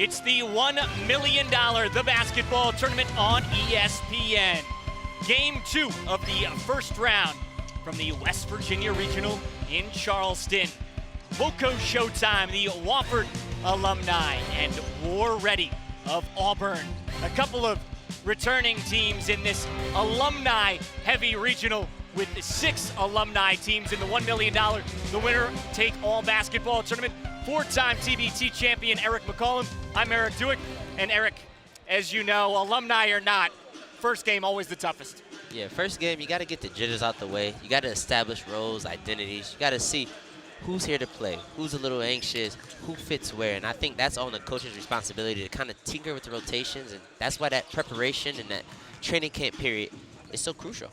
It's the $1 million The Basketball Tournament on ESPN. Game 2 of the first round from the West Virginia Regional in Charleston. WoCo Showtime, the Wofford alumni, and War Ready of Auburn. A couple of returning teams in this alumni-heavy regional with 6 alumni teams in the $1 million, the winner-take-all basketball tournament. 4-time TBT champion Eric McCollum. I'm Eric Dewick, and Eric, as you know, alumni or not, first game always the toughest. Yeah, first game, you got to get the jitters out the way. You got to establish roles, identities. You got to see who's here to play, who's a little anxious, who fits where. And I think that's on the coach's responsibility to kind of tinker with the rotations. And that's why that preparation and that training camp period is so crucial.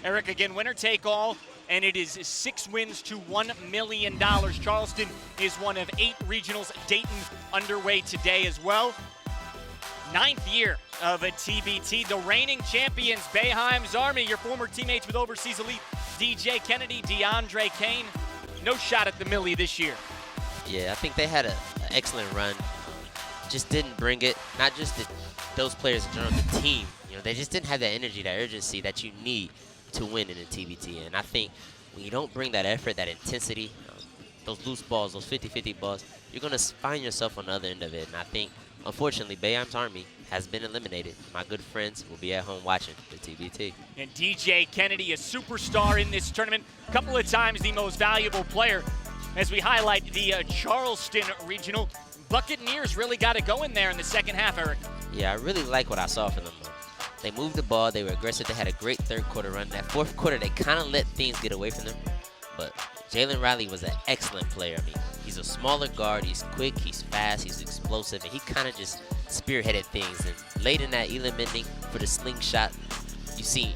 Eric, again, winner take all, and it is 6 wins to $1 million. Charleston is one of 8 regionals. Dayton underway today as well. 9th year of a TBT. The reigning champions, Boeheim's Army, your former teammates with Overseas Elite, DJ Kennedy, DeAndre Kane. No shot at the Millie this year. Yeah, I think they had an excellent run. Just didn't bring it. Not just those players in general, the team. You know, they just didn't have that energy, that urgency that you need to win in a TBT. And I think when you don't bring that effort, that intensity, those loose balls, those 50-50 balls, you're going to find yourself on the other end of it. And I think, unfortunately, Boeheim's Army has been eliminated. My good friends will be at home watching the TBT. And DJ Kennedy, a superstar in this tournament, a couple of times the most valuable player. As we highlight the Charleston Regional, Buccaneers really got it going there in the second half, Eric. Yeah, I really like what I saw from them. They moved the ball. They were aggressive. They had a great third quarter run. That fourth quarter, they kind of let things get away from them. But Jalen Riley was an excellent player. I mean, he's a smaller guard. He's quick. He's fast. He's explosive. And he kind of just spearheaded things. And late in that elam ending for the slingshot, you see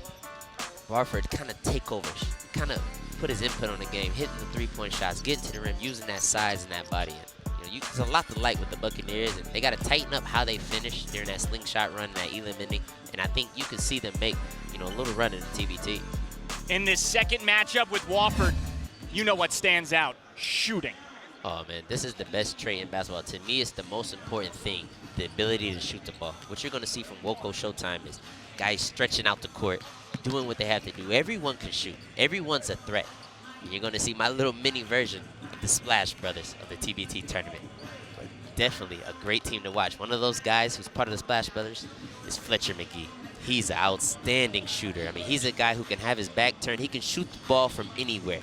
Barford kind of take over, kind of put his input on the game, hitting the three-point shots, getting to the rim, using that size and that body. And, you know, there's a lot to like with the Buccaneers, and they got to tighten up how they finish during that slingshot run, that elam ending. And I think you can see them make, you know, a little run in the TBT. In this second matchup with Wofford, you know what stands out: shooting. Oh, man, this is the best trait in basketball. To me, it's the most important thing, the ability to shoot the ball. What you're going to see from WoCo Showtime is guys stretching out the court, doing what they have to do. Everyone can shoot. Everyone's a threat. And you're going to see my little mini version of the Splash Brothers of the TBT tournament. But definitely a great team to watch. One of those guys who's part of the Splash Brothers is Fletcher McGee. He's an outstanding shooter. I mean, he's a guy who can have his back turned. He can shoot the ball from anywhere.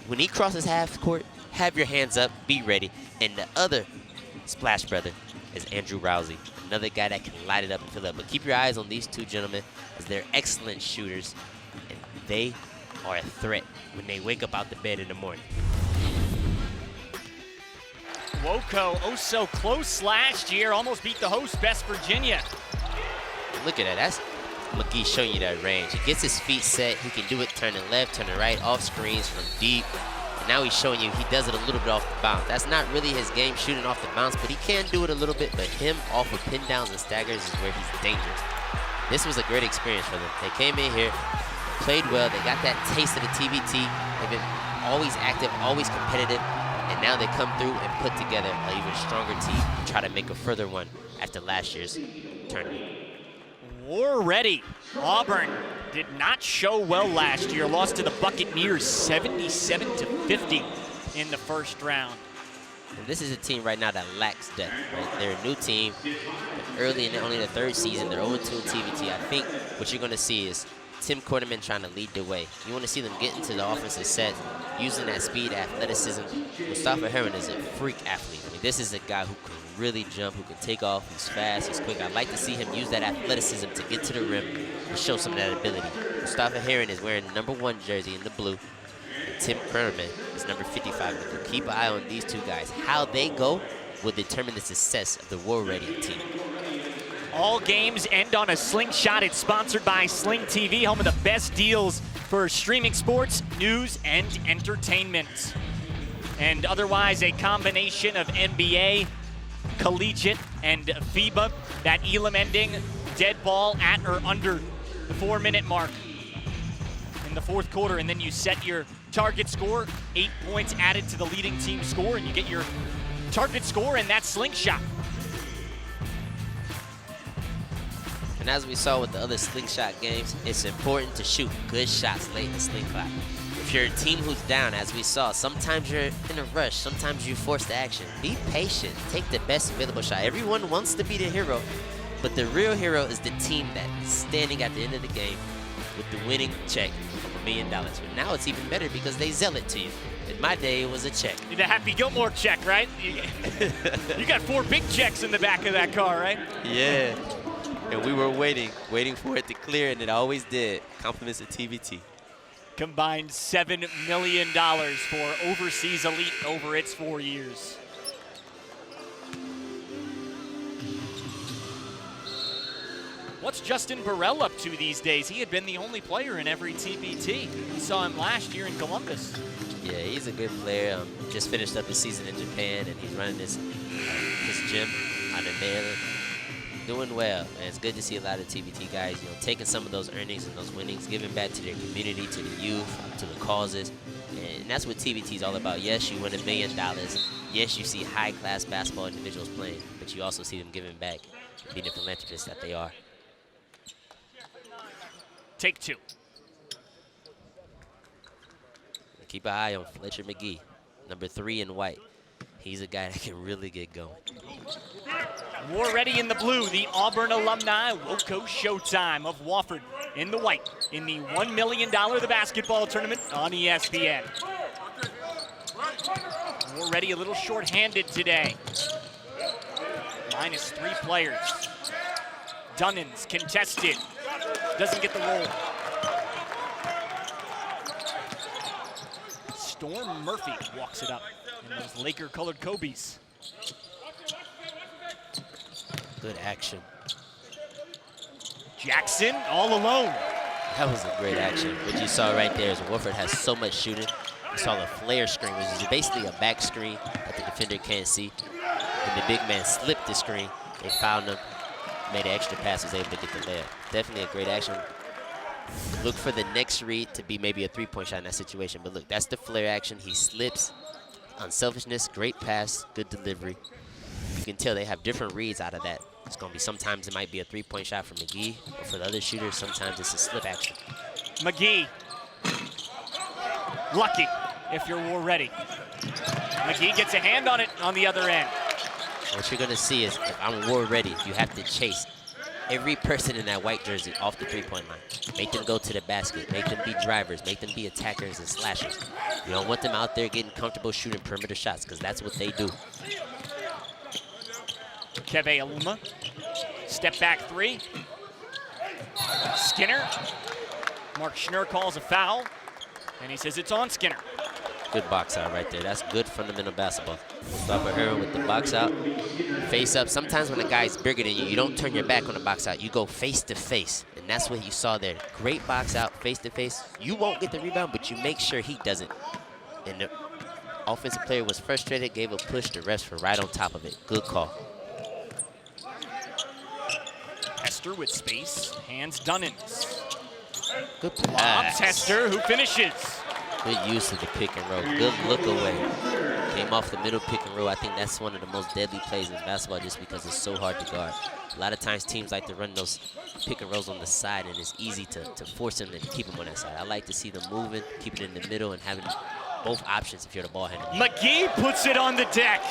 When he crosses half court, have your hands up, be ready. And the other Splash Brother is Andrew Rousey, another guy that can light it up and fill up. But keep your eyes on these two gentlemen, as they're excellent shooters, and they are a threat when they wake up out the bed in the morning. WoCo, oh so close last year, almost beat the host, West Virginia. Look at that. That's McGee showing you that range. He gets his feet set. He can do it turning left, turning right, off screens from deep. And now he's showing you he does it a little bit off the bounce. That's not really his game, shooting off the bounce, but he can do it a little bit. But him off of pin downs and staggers is where he's dangerous. This was a great experience for them. They came in here, played well. They got that taste of the TBT. They've been always active, always competitive. And now they come through and put together an even stronger team to try to make a further one after last year's tournament. War Ready. Auburn did not show well last year. Lost to the Buccaneers 77-50 in the first round. And this is a team right now that lacks depth, right? They're a new team. Early in only the 3rd season, they're 0-2 in TBT. I think what you're going to see is Tim Quarterman trying to lead the way. You want to see them get into the offensive set, using that speed, athleticism. Mustafa Heron is a freak athlete. I mean, this is a guy who can really jump, who can take off. He's fast, he's quick. I'd like to see him use that athleticism to get to the rim and show some of that ability. Mustafa Heron is wearing the #1 jersey in the blue. And Tim Quarterman is number 55 in the blue. Keep an eye on these two guys. How they go will determine the success of the War Ready team. All games end on a slingshot. It's sponsored by Sling TV, home of the best deals for streaming sports, news, and entertainment. And otherwise, a combination of NBA, collegiate, and FIBA. That elam ending, dead ball at or under the 4-minute mark in the fourth quarter. And then you set your target score, 8 points added to the leading team score, and you get your target score and that slingshot. And as we saw with the other slingshot games, it's important to shoot good shots late in the sling clock. If you're a team who's down, as we saw, sometimes you're in a rush, sometimes you force the action. Be patient, take the best available shot. Everyone wants to be the hero, but the real hero is the team that's standing at the end of the game with the winning check of $1 million. But now it's even better because they sell it to you. In my day, it was a check. The Happy Gilmore check, right? You got 4 big checks in the back of that car, right? Yeah. And we were waiting for it to clear, and it always did. Compliments to TBT. Combined $7 million for Overseas Elite over its 4 years. What's Justin Burrell up to these days? He had been the only player in every TBT. We saw him last year in Columbus. Yeah, he's a good player. Just finished up his season in Japan, and he's running his gym out in Maryland. Doing well, and it's good to see a lot of TBT guys, taking some of those earnings and those winnings, giving back to their community, to the youth, to the causes, and that's what TBT is all about. Yes, you win $1 million. Yes, you see high-class basketball individuals playing, but you also see them giving back, being the philanthropists that they are. Take 2. Keep an eye on Fletcher McGee, number 3 in white. He's a guy that can really get going. War ready in the blue, the Auburn alumni, WoCo Showtime of Wofford in the white in the $1 million The Basketball Tournament on ESPN. War ready a little short-handed today. Minus 3 players. Dunnins contested, doesn't get the roll. Storm Murphy walks it up in those Laker-colored Kobe's. Good action. Jackson all alone. That was a great action. What you saw right there is Wofford has so much shooting. You saw the flare screen, which is basically a back screen that the defender can't see. And the big man slipped the screen. They found him, made an extra pass, was able to get the layup. Definitely a great action. Look for the next read to be maybe a 3-point shot in that situation. But look, that's the flare action. He slips. Unselfishness, great pass, good delivery. You can tell they have different reads out of that. It's going to be sometimes it might be a 3-point shot for McGee, or for the other shooters, sometimes it's a slip action. McGee. Lucky if you're War ready. McGee gets a hand on it on the other end. What you're going to see is if I'm War ready, you have to chase every person in that white jersey off the 3-point line. Make them go to the basket. Make them be drivers. Make them be attackers and slashers. You don't want them out there getting comfortable shooting perimeter shots because that's what they do. Keve Aluma, step back 3. Skinner. Mark Schnurr calls a foul, and he says it's on Skinner. Good box out right there. That's good fundamental basketball. Mustafa Herro with the box out. Face up. Sometimes when a guy's bigger than you, you don't turn your back on the box out. You go face to face, and that's what you saw there. Great box out, face to face. You won't get the rebound, but you make sure he doesn't. And the offensive player was frustrated, gave a push. The refs were right on top of it. Good call. Hester with space, hands Dunnins. Good Lobs pass. Hester, who finishes. Good use of the pick and roll. Good look away. Came off the middle pick and roll. I think that's one of the most deadly plays in basketball just because it's so hard to guard. A lot of times teams like to run those pick and rolls on the side, and it's easy to force them and keep them on that side. I like to see them moving, keep it in the middle, and having both options if you're the ball handler. McGee puts it on the deck.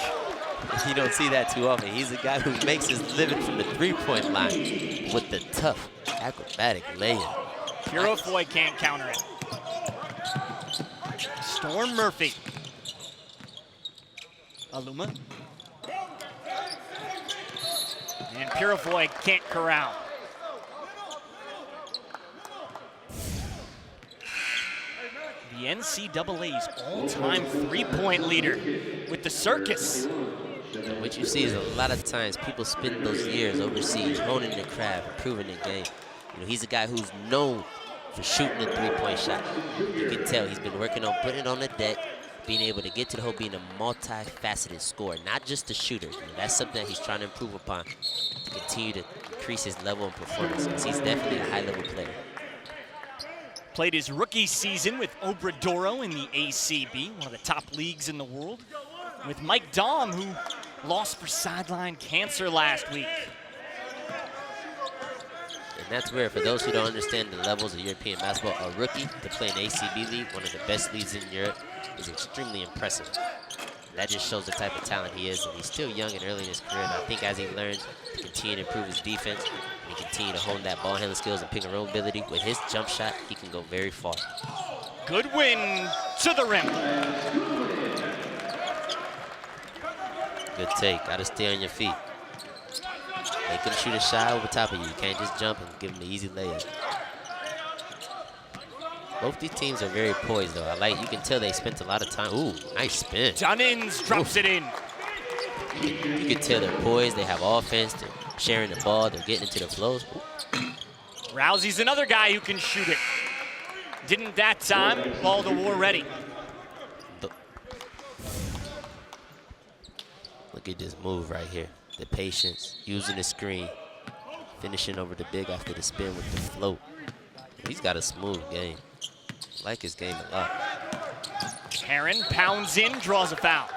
You don't see that too often. He's a guy who makes his living from the 3-point line with the tough acrobatic layup. Purifoy can't counter it. Storm Murphy. Aluma. And Purifoy can't corral. The NCAA's all-time 3-point leader with the circus. And what you see is a lot of times people spend those years overseas, honing their craft, improving their game. He's a guy who's known for shooting a 3-point shot. You can tell he's been working on putting it on the deck, being able to get to the hole, being a multifaceted scorer, not just a shooter. That's something that he's trying to improve upon to continue to increase his level of performance, because he's definitely a high-level player. Played his rookie season with Obradoro in the ACB, one of the top leagues in the world, with Mike Dahm, who lost for sideline cancer last week. And that's where, for those who don't understand the levels of European basketball, a rookie to play in ACB league, one of the best leagues in Europe, is extremely impressive. That just shows the type of talent he is, and he's still young and early in his career. And I think as he learns to continue to improve his defense and continue to hone that ball handling skills and pick and roll ability, with his jump shot, he can go very far. Good win to the rim. Good take. Got to stay on your feet. Make him shoot a shot over top of you. You can't just jump and give him the easy layup. Both these teams are very poised, though. You can tell they spent a lot of time. Ooh, nice spin. Dunnins drops it in. You can tell they're poised. They have offense. They're sharing the ball. They're getting into the flows. Rousey's another guy who can shoot it. Didn't that time. Ball to war ready. Look at this move right here. The patience, using the screen, finishing over the big after the spin with the float. He's got a smooth game. I like his game a lot. Heron pounds in, draws a foul.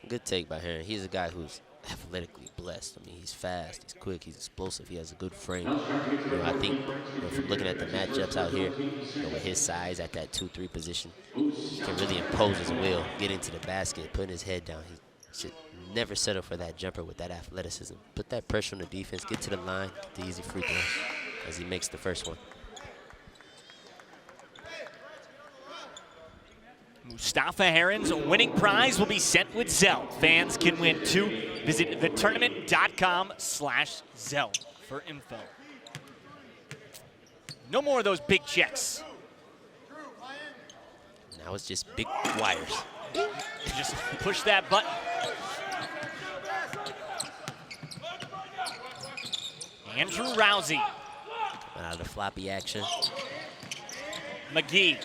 Good take by Heron. He's a guy who's athletically blessed. I mean, he's fast, he's quick, he's explosive, he has a good frame. I think from looking at the matchups out here, with his size at that 2-3 position, he can really impose his will, get into the basket, putting his head down. He should never settle for that jumper with that athleticism. Put that pressure on the defense, get to the line, get the easy free throws as he makes the first one. Mustafa Heron's winning prize will be sent with Zelle. Fans can win too. Visit thetournament.com/Zelle for info. No more of those big checks. Now it's just big wires. Just push that button. Andrew Rousey. Out of the floppy action. McGee.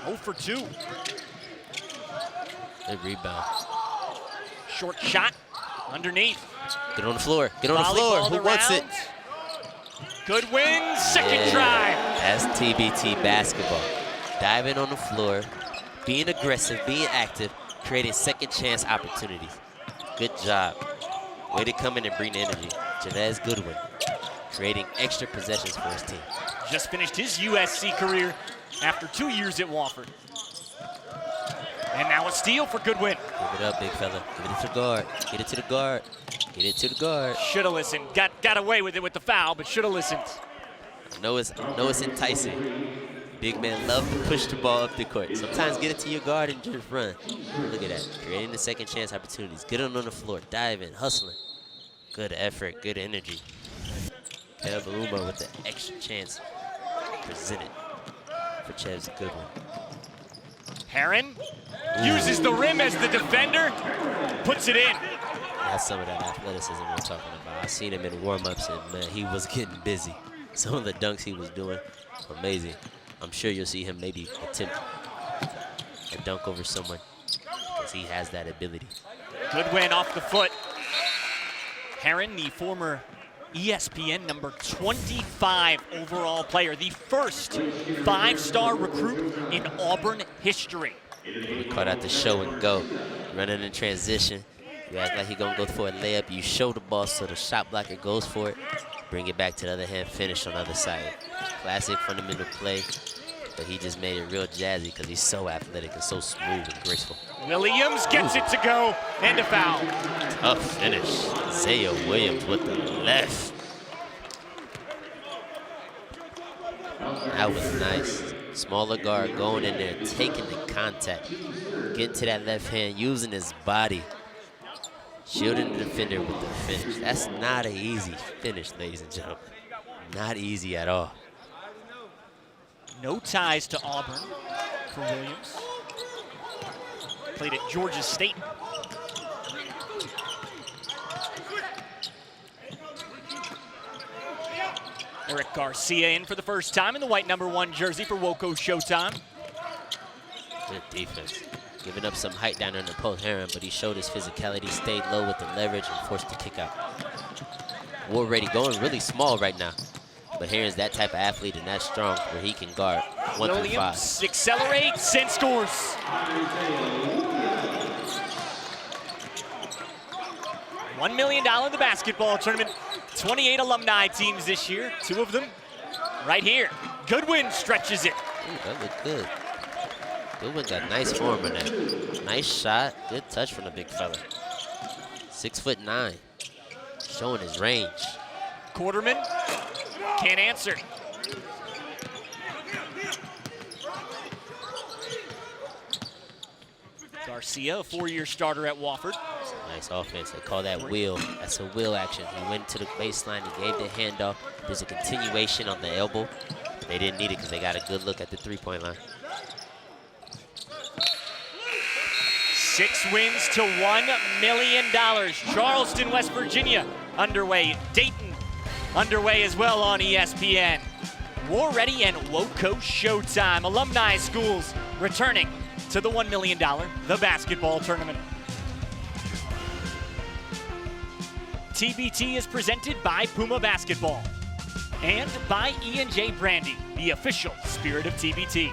0 for 2. Good rebound. Short shot underneath. Get on the floor. Get on the floor. Who wants it? Good win. Second drive. That's TBT basketball. Diving on the floor, being aggressive, being active, creating second chance opportunities. Good job. Way to come in and bring the energy. Javez Goodwin creating extra possessions for his team. Just finished his USC career after 2 years at Wofford. And now a steal for Goodwin. Give it up, big fella. Give it to the guard. Get it to the guard. Get it to the guard. Should have listened. Got away with it with the foul, but should have listened. I know it's enticing. Big men love to push the ball up the court. Sometimes get it to your guard and just run. Look at that. Creating the second chance opportunities. Get on the floor. Diving, hustling. Good effort, good energy. Kev Uma with the extra chance presented for Chev's Goodwin. Heron uses the rim as the defender, puts it in. That's some of that athleticism we're talking about. I seen him in warm-ups, and man, he was getting busy. Some of the dunks he was doing, amazing. I'm sure you'll see him maybe attempt a dunk over someone because he has that ability. Goodwin off the foot. Heron, the former ESPN number 25 overall player, the first 5-star recruit in Auburn history. We caught out the show and go, running in transition. You act like he's gonna go for a layup. You show the ball so the shot blocker goes for it. Bring it back to the other hand, finish on the other side. Classic fundamental play, but he just made it real jazzy because he's so athletic and so smooth and graceful. Williams gets it to go, and a foul. Tough finish. Zaya Williams with the left. That was nice. Smaller guard going in there, taking the contact. Getting to that left hand, using his body. Shielding the defender with the finish. That's not an easy finish, ladies and gentlemen. Not easy at all. No ties to Auburn for Williams. Played at Georgia State. Eric Garcia in for the first time in the white #1 jersey for WoCo Showtime. Good defense. Giving up some height down in the post, Heron, but he showed his physicality, stayed low with the leverage, and forced the kick out. War ready, going really small right now. But Heron's that type of athlete and that strong where he can guard 1 through 5. Williams accelerates and scores. $1 million in the basketball tournament. 28 alumni teams this year, 2 of them right here. Goodwin stretches it. Ooh, that looked good. Goodwin got nice form in that. Nice shot, good touch from the big fella. 6'9", showing his range. Quarterman can't answer. Garcia, a 4-year starter at Wofford. Nice offense. They call that wheel. That's a wheel action. He went to the baseline. He gave the handoff. There's a continuation on the elbow. They didn't need it because they got a good look at the three-point line. 6 wins to $1 million. Charleston, West Virginia underway. Dayton underway as well on ESPN. War Ready and WoCo Showtime. Alumni schools returning to the $1 million, the basketball tournament. TBT is presented by Puma Basketball and by E&J Brandy, the official spirit of TBT.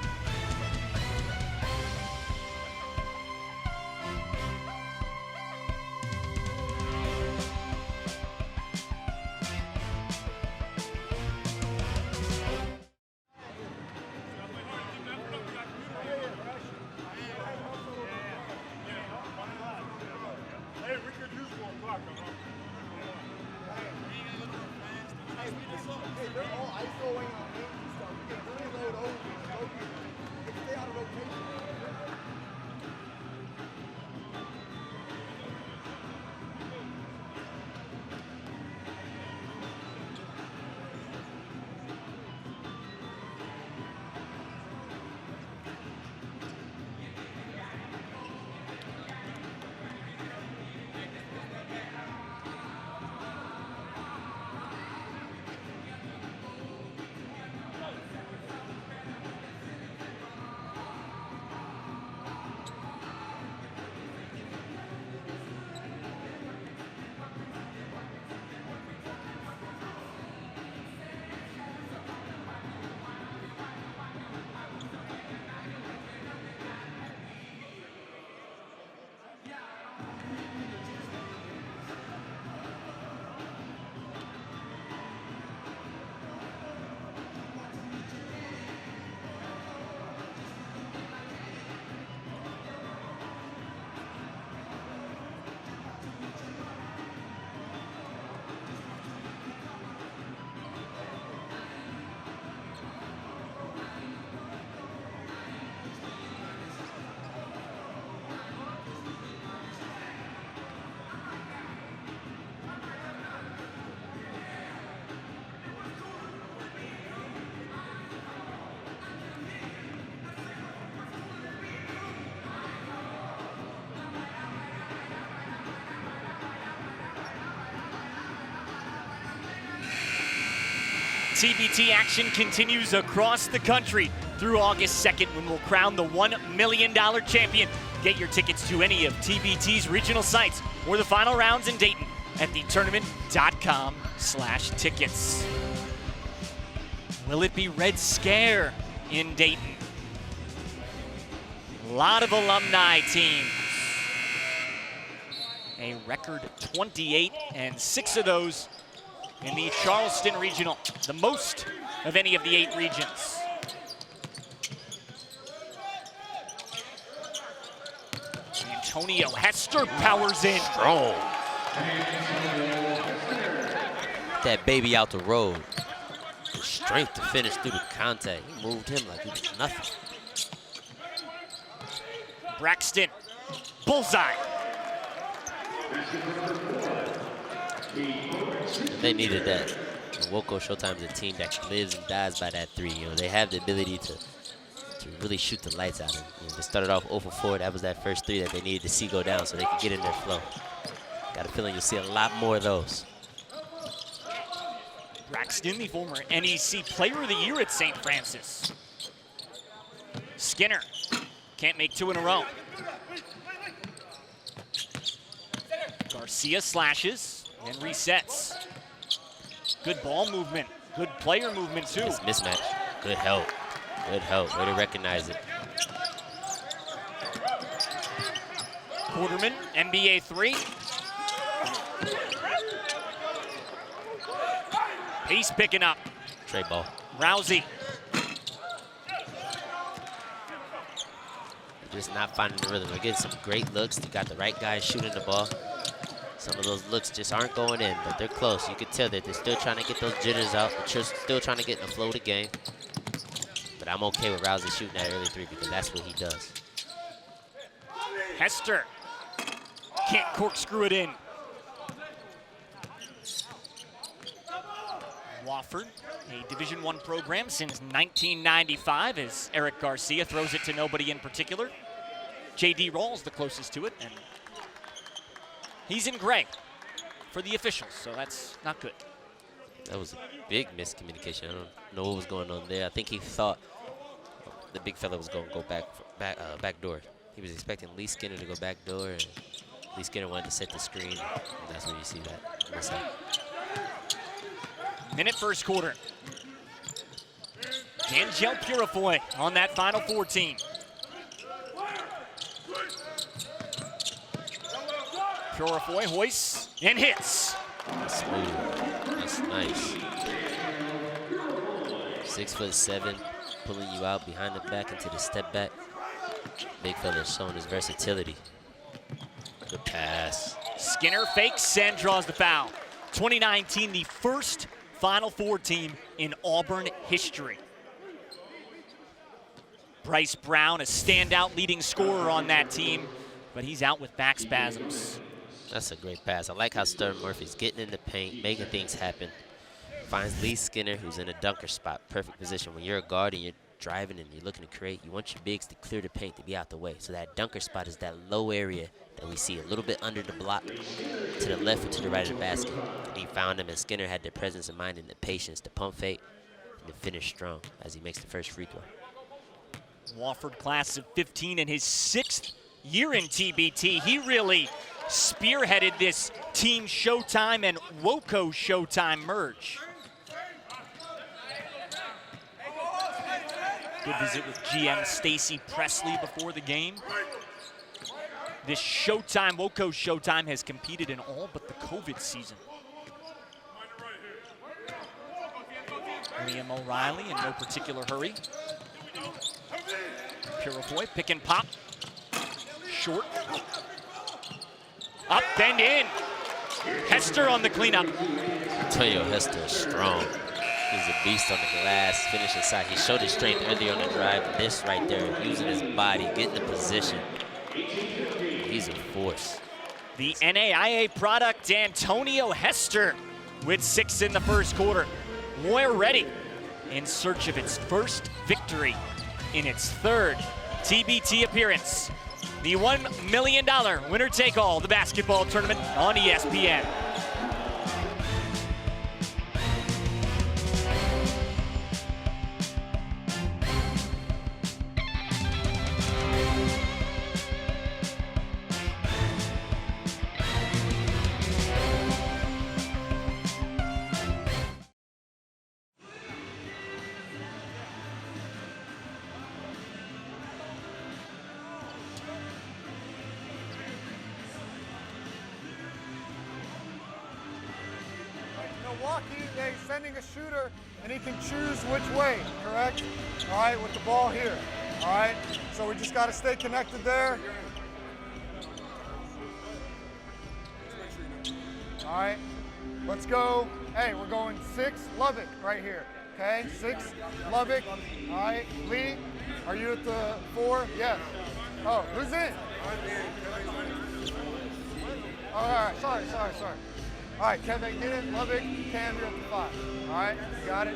TBT action continues across the country through August 2nd when we'll crown the $1 million champion. Get your tickets to any of TBT's regional sites or the final rounds in Dayton at thetournament.com/tickets. Will it be Red Scare in Dayton? A lot of alumni teams. A record 28, and 6 of those in the Charleston Regional, the most of any of the 8 regions. Antonio Hester powers in. Strong. That baby out the road. The strength to finish through the contact. He moved him like it was nothing. Braxton, bullseye. They needed that. And WoCo Showtime is a team that lives and dies by that 3. You know, they have the ability to really shoot the lights out of it. You know, they started off 0 for 4. That was that first 3 that they needed to see go down so they could get in their flow. Got a feeling you'll see a lot more of those. Braxton, the former NEC Player of the Year at St. Francis. Skinner can't make 2 in a row. Garcia slashes and resets. Good ball movement, good player movement too. Nice mismatch, good help. Good help, way to recognize it. Quarterman, NBA 3. Pace picking up. Trey ball. Rousey. Just not finding the rhythm. They're getting some great looks. They got the right guys shooting the ball. Some of those looks just aren't going in, but they're close. You can tell that they're still trying to get those jitters out. They're still trying to get in the flow of the game. But I'm okay with Rousey shooting that early three because that's what he does. Hester can't corkscrew it in. Wofford, a Division I program since 1995, as Eric Garcia throws it to nobody in particular. J.D. Rawls the closest to it, and he's in gray for the officials, so that's not good. That was a big miscommunication. I don't know what was going on there. I think he thought the big fella was going to go back door. He was expecting Lee Skinner to go back door, and Lee Skinner wanted to set the screen, and that's where you see that mess up. Minute first quarter. Angel Purifoy on that Final 14. Purifoy hoists and hits. That's smooth. That's nice. 6'7", pulling you out behind the back into the step back. Big fella showing his versatility. Good pass. Skinner fakes and draws the foul. 2019, the first Final Four team in Auburn history. Bryce Brown, a standout leading scorer on that team, but he's out with back spasms. That's a great pass. I like how Stern Murphy's getting in the paint, making things happen. Finds Lee Skinner, who's in a dunker spot. Perfect position. When you're a guard and you're driving and you're looking to create, you want your bigs to clear the paint, to be out the way. So that dunker spot is that low area that we see a little bit under the block, to the left or to the right of the basket. And he found him, and Skinner had the presence of mind and the patience to pump fake and to finish strong as he makes the first free throw. Wofford class of 15 in his 6th year in TBT. He really spearheaded this Team Showtime and WoCo Showtime merge. Good visit with GM Stacy Presley before the game. This Showtime, WoCo Showtime, has competed in all but the COVID season. Liam O'Reilly in no particular hurry. Purifoy, pick and pop. Short. Up and in. Hester on the cleanup. Antonio Hester is strong. He's a beast on the glass, finishing side. He showed his strength earlier on the drive. This right there, using his body, getting the position. He's a force. The NAIA product, Antonio Hester, with 6 in the first quarter. We're ready in search of its first victory in its 3rd TBT appearance. The $1 million winner-take-all, the basketball tournament on ESPN. Milwaukee, they're sending a shooter, and he can choose which way, correct? All right, with the ball here. All right, so we just got to stay connected there. All right, let's go. Hey, we're going 6 Lubbock right here. Okay, 6 Lubbock. All right, Lee, are you at the 4? Yes. Oh, who's in? Oh, all right, sorry. All right, Kevin, get it. Lubbock, Cam, you're at the 5. All right, you got it.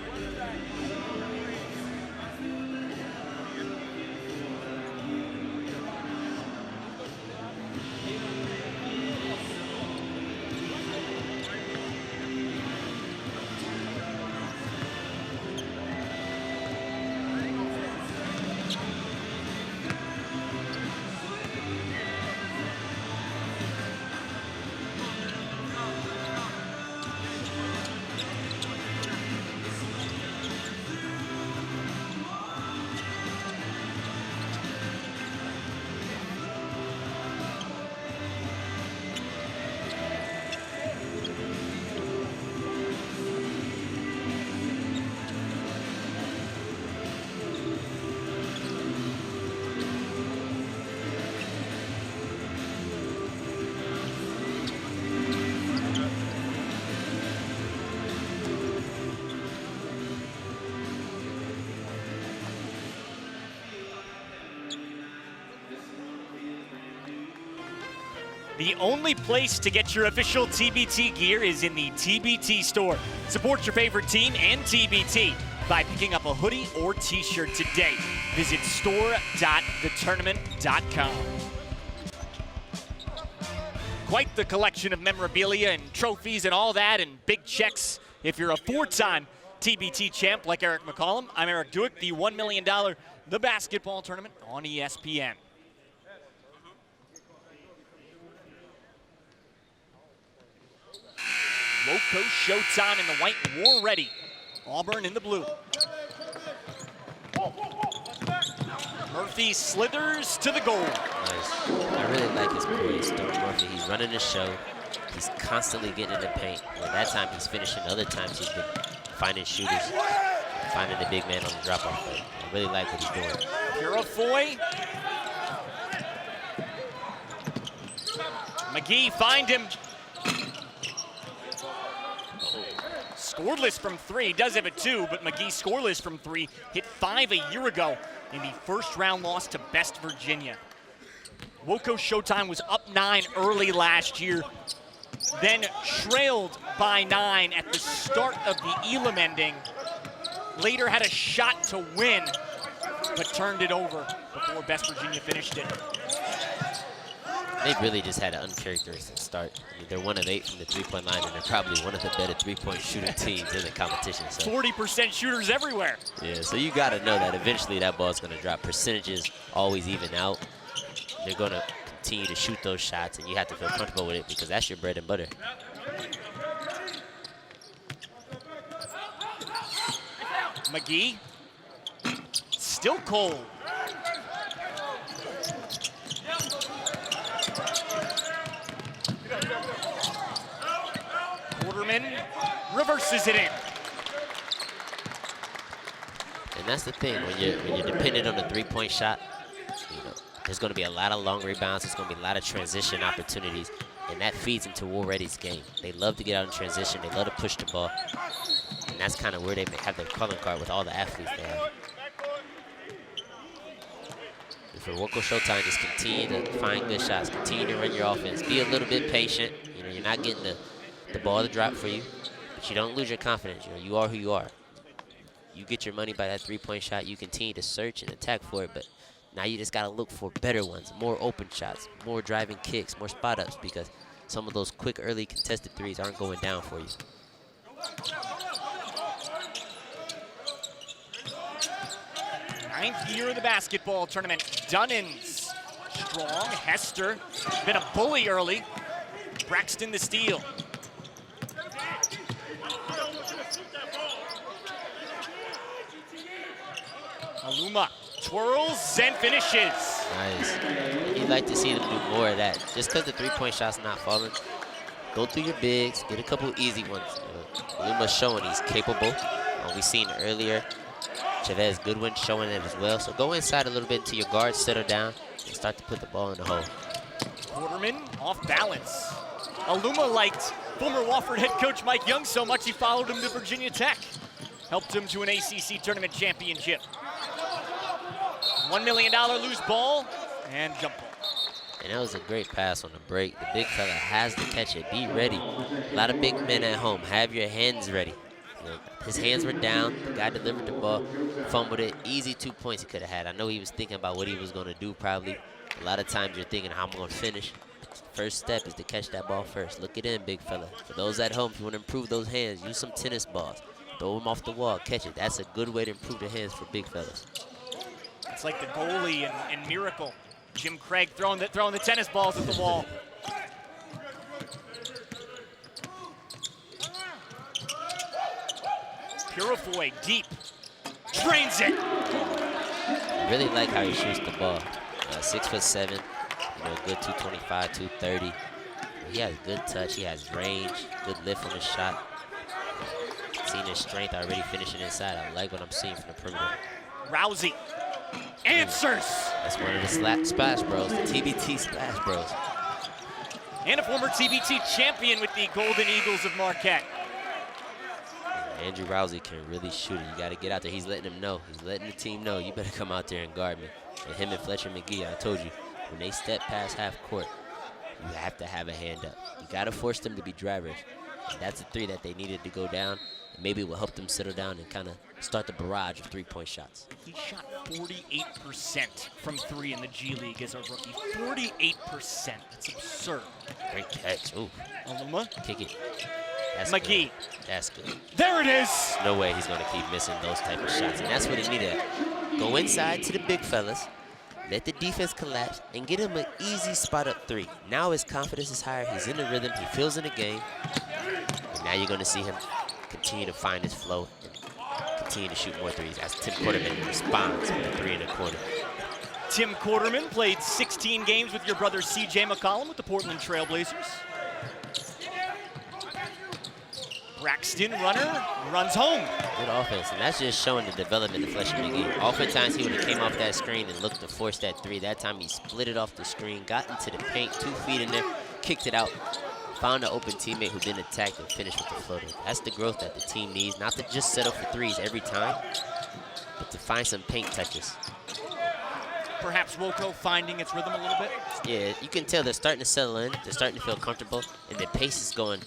The only place to get your official TBT gear is in the TBT store. Support your favorite team and TBT by picking up a hoodie or t-shirt today. Visit store.thetournament.com. Quite the collection of memorabilia and trophies and all that and big checks. If you're a four-time TBT champ like Eric McCollum, I'm Eric Duick, the $1 million The Basketball Tournament on ESPN. WoCo Showtime in the white, war ready. Auburn in the blue. Murphy slithers to the goal. Nice. I really like his poise. Murphy, he's running the show. He's constantly getting in the paint. At that time, he's finishing. Other times, he's been finding shooters, finding the big man on the drop-off. I really like what he's doing. Purifoy. McGee find him. Scoreless from three, does have a two, but McGee scoreless from three. Hit 5 a year ago in the first round loss to Best Virginia. WoCo Showtime was up 9 early last year, then trailed by 9 at the start of the Elam ending. Later had a shot to win, but turned it over before Best Virginia finished it. They really just had an uncharacteristic start. I mean, they're 1 of 8 from the three-point line, and they're probably one of the better three-point shooting teams in the competition. So 40% shooters everywhere. yeah, so you got to know that eventually that ball's going to drop. Percentages always even out. They're going to continue to shoot those shots, and you have to feel comfortable with it because that's your bread and butter. McGee, still cold. Quarterman reverses it in. And that's the thing, when you're dependent on the three-point shot, you know, there's going to be a lot of long rebounds. There's going to be a lot of transition opportunities, and that feeds into War Ready's game. They love to get out in transition. They love to push the ball, and that's kind of where they have their calling card with all the athletes they have. And for WoCo Showtime, just continue to find good shots, continue to run your offense, be a little bit patient. You know, you're not getting the ball to drop for you, but you don't lose your confidence. You know, you are who you are. You get your money by that three-point shot. You continue to search and attack for it, but now you just got to look for better ones, more open shots, more driving kicks, more spot-ups, because some of those quick early contested threes aren't going down for you. Ninth year of the basketball tournament. Dunnins, strong. Hester, been a bully early. Braxton the steal. Aluma twirls and finishes. Nice. You'd like to see them do more of that. Just because the three-point shot's not falling, go through your bigs, get a couple easy ones. Aluma's showing he's capable. We seen earlier, Chavez Goodwin showing it as well. So go inside a little bit until your guards settle down and start to put the ball in the hole. Quarterman off balance. Aluma liked former Wofford head coach Mike Young so much he followed him to Virginia Tech. Helped him to an ACC tournament championship. $1 million loose ball and jump ball. And that was a great pass on the break. The big fella has to catch it. Be ready. A lot of big men at home. Have your hands ready. You know, his hands were down. The guy delivered the ball, fumbled it. Easy 2 points he could have had. I know he was thinking about what he was going to do probably. A lot of times you're thinking how I'm going to finish. First step is to catch that ball first. Look it in, big fella. For those at home, if you want to improve those hands, use some tennis balls. Throw them off the wall, catch it. That's a good way to improve the hands for big fellas. It's like the goalie in Miracle. Jim Craig throwing the tennis balls at the wall. Purifoy deep, drains it. I really like how he shoots the ball. 6'7", you know, good 225, 230. He has good touch, he has range, good lift on his shot. Seeing his strength already finishing inside. I like what I'm seeing from the perimeter. Rousey answers. That's one of the Splash Bros, the TBT Splash Bros. And a former TBT champion with the Golden Eagles of Marquette. Andrew Rousey can really shoot it. You got to get out there. He's letting them know. He's letting the team know, you better come out there and guard me. And him and Fletcher McGee, I told you, when they step past half court, you have to have a hand up. You got to force them to be drivers. And that's a three that they needed to go down. And maybe it will help them settle down and kind of start the barrage of three-point shots. He shot 48% from three in the G League as a rookie. 48%. That's absurd. Great catch. Ooh. Alumni. Kick it. That's McGee. Good. That's good. There it is. No way he's going to keep missing those type of shots. And that's what he needed. Go inside to the big fellas. Let the defense collapse and get him an easy spot up three. Now his confidence is higher. He's in the rhythm. He feels in the game. And now you're going to see him continue to find his flow and continue to shoot more threes as Tim Quarterman responds with a three in the corner. Tim Quarterman played 16 games with your brother C.J. McCollum with the Portland Trail Blazers. Braxton Runner runs home. Good offense, and that's just showing the development of Fletcher McGee. Oftentimes he would have came off that screen and looked to force that three. That time he split it off the screen, got into the paint, 2 feet in there, kicked it out, found an open teammate who didn't attack and finished with the floater. That's the growth that the team needs, not to just settle for threes every time, but to find some paint touches. Perhaps WoCo finding its rhythm a little bit. Yeah, you can tell they're starting to settle in, they're starting to feel comfortable, and the pace is going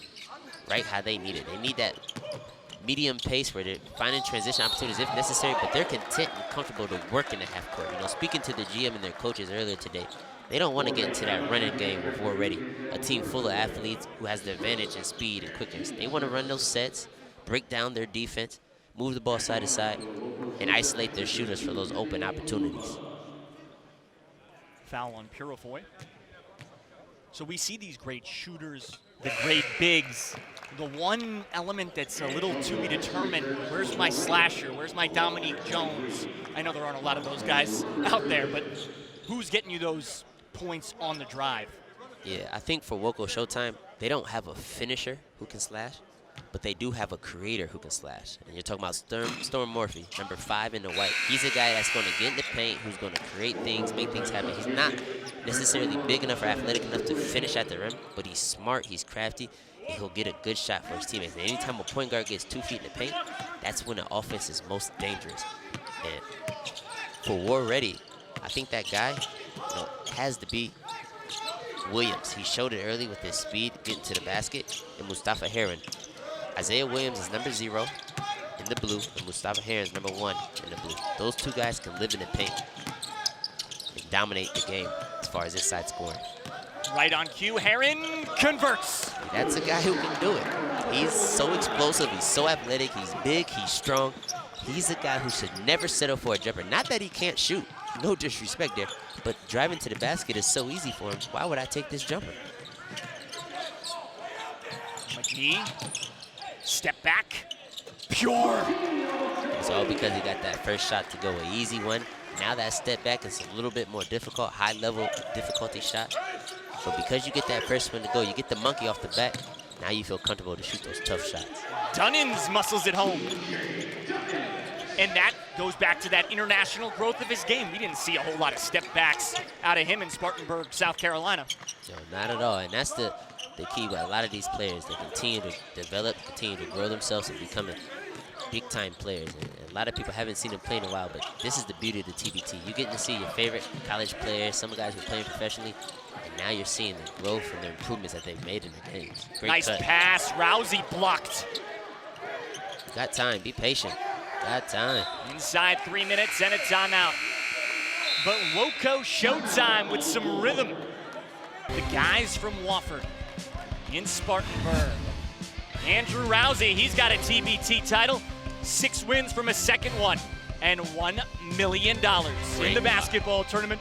right how they need it. They need that medium pace where they're finding transition opportunities if necessary, but they're content and comfortable to work in the half court. You know, speaking to the GM and their coaches earlier today, they don't want to get into that running game with War Ready, a team full of athletes who has the advantage in speed and quickness. They want to run those sets, break down their defense, move the ball side to side, and isolate their shooters for those open opportunities. Foul on Purifoy. So we see these great shooters, the great bigs. The one element that's a little to be determined, where's my slasher? Where's my Dominique Jones? I know there aren't a lot of those guys out there, but who's getting you those points on the drive? Yeah, I think for WoCo Showtime, they don't have a finisher who can slash, but they do have a creator who can slash. And you're talking about Storm Morphy, number 5 in the white. He's a guy that's going to get in the paint, who's going to create things, make things happen. He's not necessarily big enough or athletic enough to finish at the rim, but he's smart, he's crafty, and he'll get a good shot for his teammates. And anytime a point guard gets 2 feet in the paint, that's when the offense is most dangerous. And for War Ready, I think that guy has to be Williams. He showed it early with his speed, getting to the basket, and Mustafa Heron. Isaiah Williams is number 0 in the blue, and Mustafa Heron is number 1 in the blue. Those two guys can live in the paint and dominate the game as far as inside scoring. Right on cue, Heron converts. That's a guy who can do it. He's so explosive, he's so athletic, he's big, he's strong. He's a guy who should never settle for a jumper. Not that he can't shoot, no disrespect there, but driving to the basket is so easy for him. Why would I take this jumper? McGee, step back, pure. It's all because he got that first shot to go, an easy one. Now that step back is a little bit more difficult, high level difficulty shot. But because you get that first one to go, you get the monkey off the back, now you feel comfortable to shoot those tough shots. Dunnins muscles it home. And that goes back to that international growth of his game. We didn't see a whole lot of step backs out of him in Spartanburg, South Carolina. No, not at all. And that's the key with a lot of these players. They continue to develop, continue to grow themselves and becoming big-time players. And a lot of people haven't seen them play in a while, but this is the beauty of the TBT. You're getting to see your favorite college players, some guys who are playing professionally, and now you're seeing the growth and the improvements that they've made in the games. Great nice cut. pass, Rousey blocked. Got time, be patient. Got time. Inside 3 minutes and a timeout. But WoCo Showtime with some rhythm. The guys from Wofford in Spartanburg. Andrew Rousey, he's got a TBT title, 6 wins from a second one, and $1 million in the basketball tournament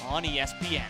on ESPN.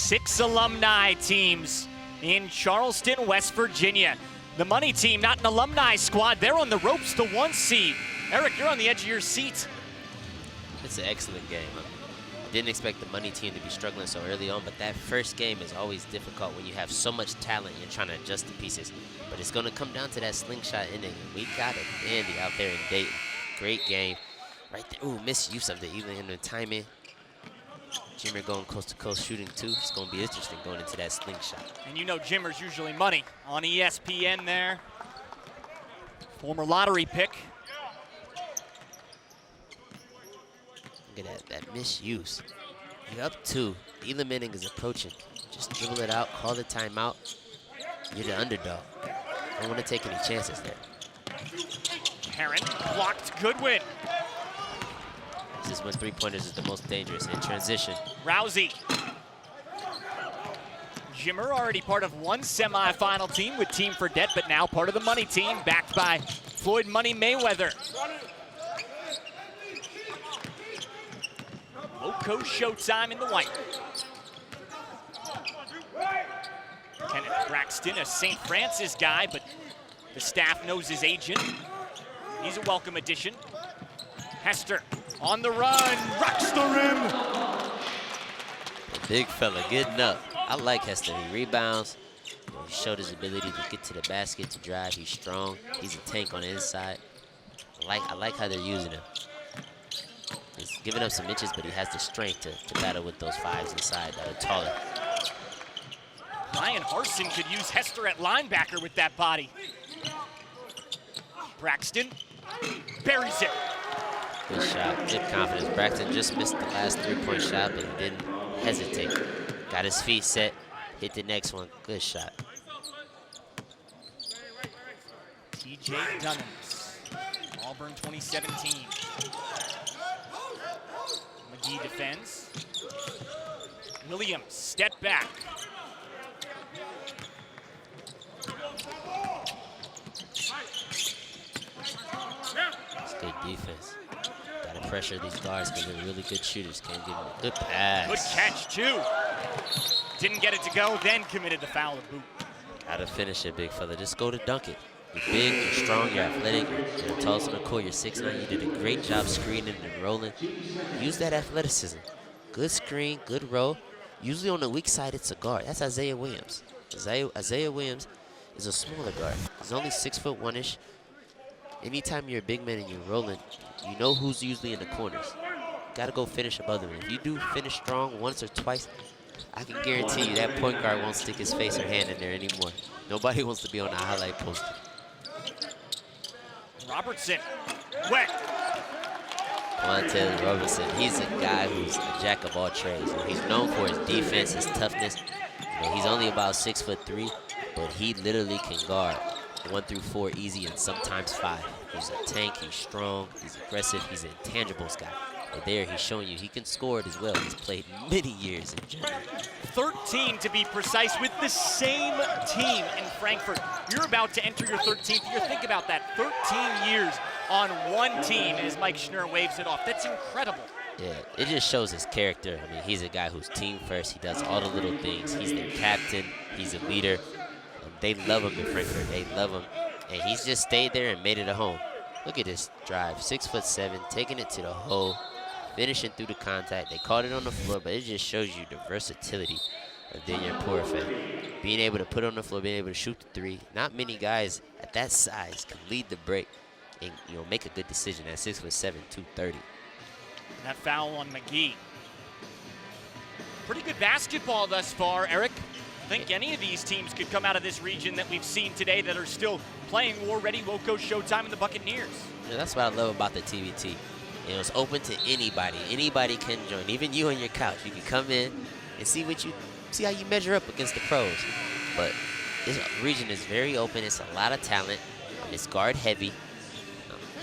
6 alumni teams in Charleston, West Virginia. The money team, not an alumni squad. They're on the ropes to 1 seed. Eric, you're on the edge of your seat. It's an excellent game. I didn't expect the money team to be struggling so early on, but that first game is always difficult when you have so much talent and you're trying to adjust the pieces. But it's going to come down to that slingshot inning. We got a dandy out there in Dayton. Great game. Right there. Ooh, misuse of the even timing. Jimmer going coast to coast shooting too. It's going to be interesting going into that slingshot. And you know Jimmer's usually money on ESPN there. Former lottery pick. Look at that misuse. You're up 2. The Elam inning is approaching. Just dribble it out, call the timeout. You're the underdog. Don't want to take any chances there. Heron blocked Goodwin. This is when 3-pointers is the most dangerous in transition. Rousey. Jimmer already part of 1 semifinal team with Team for Debt, but now part of the money team, backed by Floyd Money Mayweather. WoCo Showtime in the white. Kenneth Braxton, a St. Francis guy, but the staff knows his agent. He's a welcome addition. Hester on the run, rocks the rim. Big fella getting up. I like Hester. He rebounds. He showed his ability to get to the basket, to drive. He's strong. He's a tank on the inside. I like how they're using him. He's giving up some inches, but he has the strength to battle with those 5s inside that are taller. Ryan Harson could use Hester at linebacker with that body. Braxton buries it. Good shot, good confidence. Braxton just missed the last 3-point shot, but he didn't hesitate. Got his feet set, hit the next one. Good shot. TJ Dunnins, Auburn 2017. McGee defends. Williams, step back. It's good defense. Got to pressure these guards because they're really good shooters. Can't give them a good pass. Good catch, too. Didn't get it to go, then committed the foul of boot. Got to finish it, big fella. Just go to dunk it. You're big, you're strong, you're athletic, you're the tallest on the court, you're 6'9". You did a great job screening and rolling. Use that athleticism. Good screen, good roll. Usually on the weak side, it's a guard. That's Isaiah Williams. Isaiah Williams is a smaller guard. He's only 6'1"-ish. Anytime you're a big man and you're rolling, you know who's usually in the corners. Got to go finish above them. If you do finish strong once or twice, I can guarantee you that point guard won't stick his face or hand in there anymore. Nobody wants to be on the highlight poster. Robertson, wet. Montel Robertson, he's a guy who's a jack of all trades. He's known for his defense, his toughness. He's only about 6'3", but he literally can guard 1 through 4 easy and sometimes 5. He's a tank, he's strong, he's aggressive, he's an intangibles guy. But there, he's showing you he can score it as well. He's played many years in Germany. 13 to be precise with the same team in Frankfurt. You're about to enter your 13th year. Think about that, 13 years on one team as Mike Schnurr waves it off. That's incredible. Yeah, it just shows his character. I mean, he's a guy who's team first. He does all the little things. He's their captain. He's a leader. They love him in Frankfurt. They love him. And he's just stayed there and made it a home. Look at this drive, 6'7", taking it to the hole, finishing through the contact. They caught it on the floor, but it just shows you the versatility of Daniel Porafin. Being able to put it on the floor, being able to shoot the 3. Not many guys at that size can lead the break and make a good decision at 6'7", 230. That foul on McGee. Pretty good basketball thus far, Eric. I think any of these teams could come out of this region that we've seen today that are still playing war-ready WoCo Showtime in the Buccaneers. Yeah, that's what I love about the TBT. It's open to anybody. Anybody can join, even you on your couch. You can come in and see how you measure up against the pros. But this region is very open. It's a lot of talent. It's guard heavy.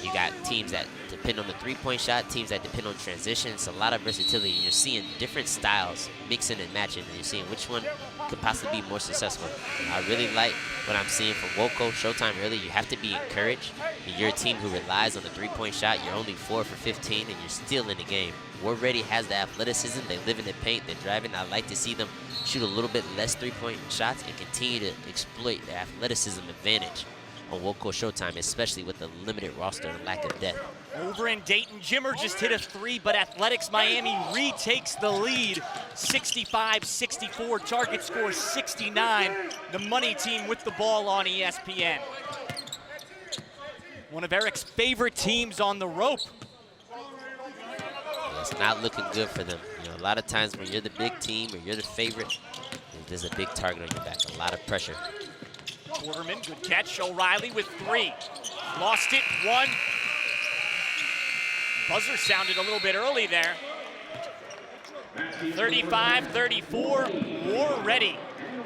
You got teams that depend on the 3-point shot, teams that depend on transition. It's a lot of versatility. And you're seeing different styles mixing and matching. And you're seeing which one could possibly be more successful. I really like what I'm seeing from WoCo Showtime early. You have to be encouraged. You're a team who relies on the three-point shot. You're only 4 for 15, and you're still in the game. War Ready has the athleticism. They live in the paint. They're driving. I like to see them shoot a little bit less three-point shots and continue to exploit the athleticism advantage on WoCo Showtime, especially with the limited roster and lack of depth. Over in Dayton, Jimmer just hit a 3, but Athletics Miami retakes the lead, 65-64, target score 69. The money team with the ball on ESPN. One of Eric's favorite teams on the rope. Yeah, it's not looking good for them. You know, a lot of times when you're the big team or you're the favorite, there's a big target on your back, a lot of pressure. Quarterman, good catch. O'Reilly with 3. Lost it, 1. Buzzer sounded a little bit early there. 35-34, War Ready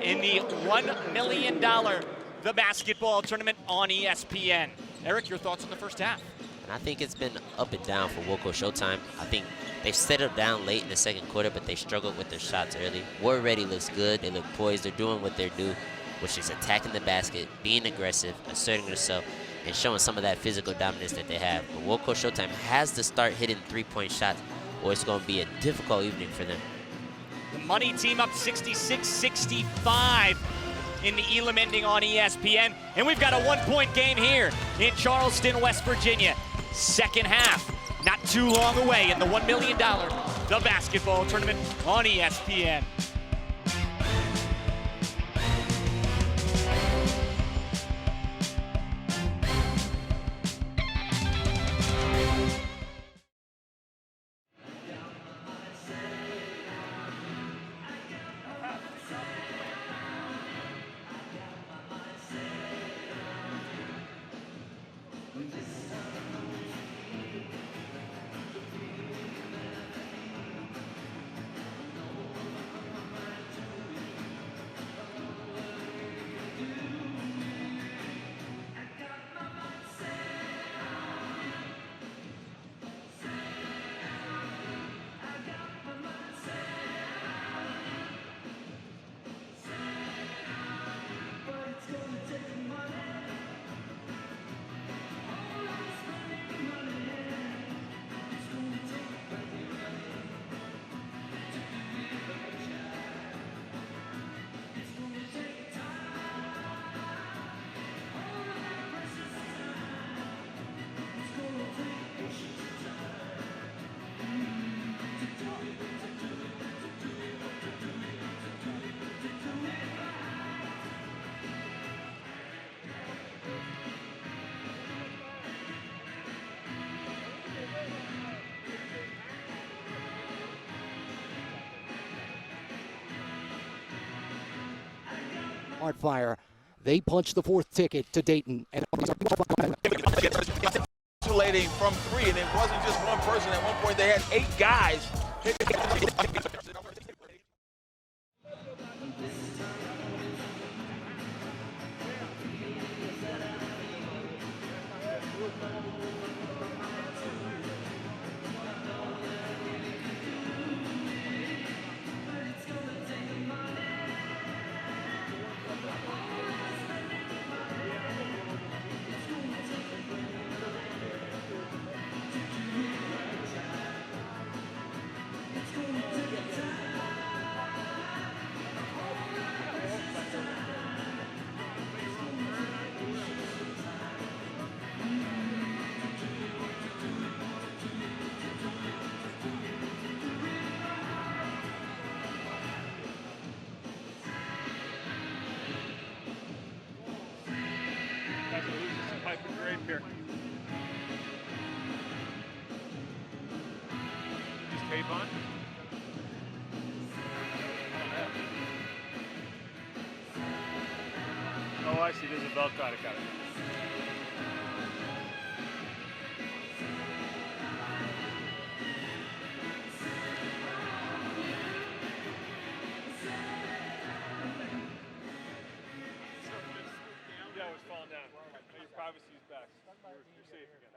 in the $1 million The Basketball Tournament on ESPN. Eric, your thoughts on the first half? And I think it's been up and down for WoCo Showtime. I think they've settled down late in the second quarter, but they struggled with their shots early. War Ready looks good. They look poised. They're doing what they do, which is attacking the basket, being aggressive, asserting themselves, and showing some of that physical dominance that they have. But WoCo Showtime has to start hitting three-point shots, or it's going to be a difficult evening for them. The money team up 66-65 in the Elam ending on ESPN. And we've got a one-point game here in Charleston, West Virginia. Second half, not too long away in the $1 million The Basketball Tournament on ESPN. Hard fire. They punched the fourth ticket to Dayton. And Isolating from 3, and it wasn't just one person. At one point, they had 8 guys. Here. Just tape on? Oh, I see. There's a belt. Got it. Yeah, it was falling down. Your privacy is back. You're safe again.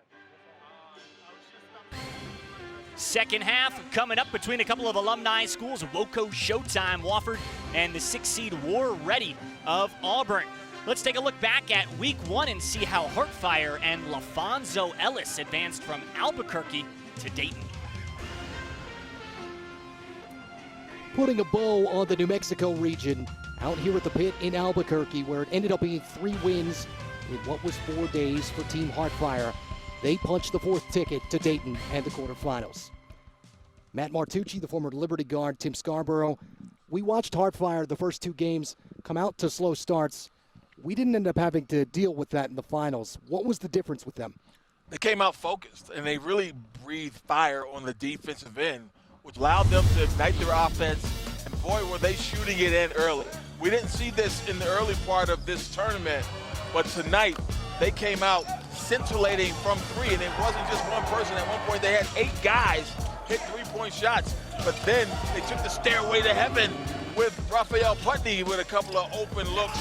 Second half coming up between a couple of alumni schools. WoCo Showtime, Wofford and the 6 seed War Ready of Auburn. Let's take a look back at week 1 and see how Heartfire and LaFonso Ellis advanced from Albuquerque to Dayton. Putting a bow on the New Mexico region out here at the pit in Albuquerque, where it ended up being 3 wins in what was 4 days for Team Heartfire. They punched the 4th ticket to Dayton and the quarterfinals. Matt Martucci, the former Liberty guard, Tim Scarborough. We watched Heartfire the first 2 games come out to slow starts. We didn't end up having to deal with that in the finals. What was the difference with them? They came out focused, and they really breathed fire on the defensive end, which allowed them to ignite their offense, and boy, were they shooting it in early. We didn't see this in the early part of this tournament, but tonight they came out scintillating from 3, and it wasn't just one person. At one point, they had 8 guys hit 3-point shots, but then they took the stairway to heaven with Raphael Putney with a couple of open looks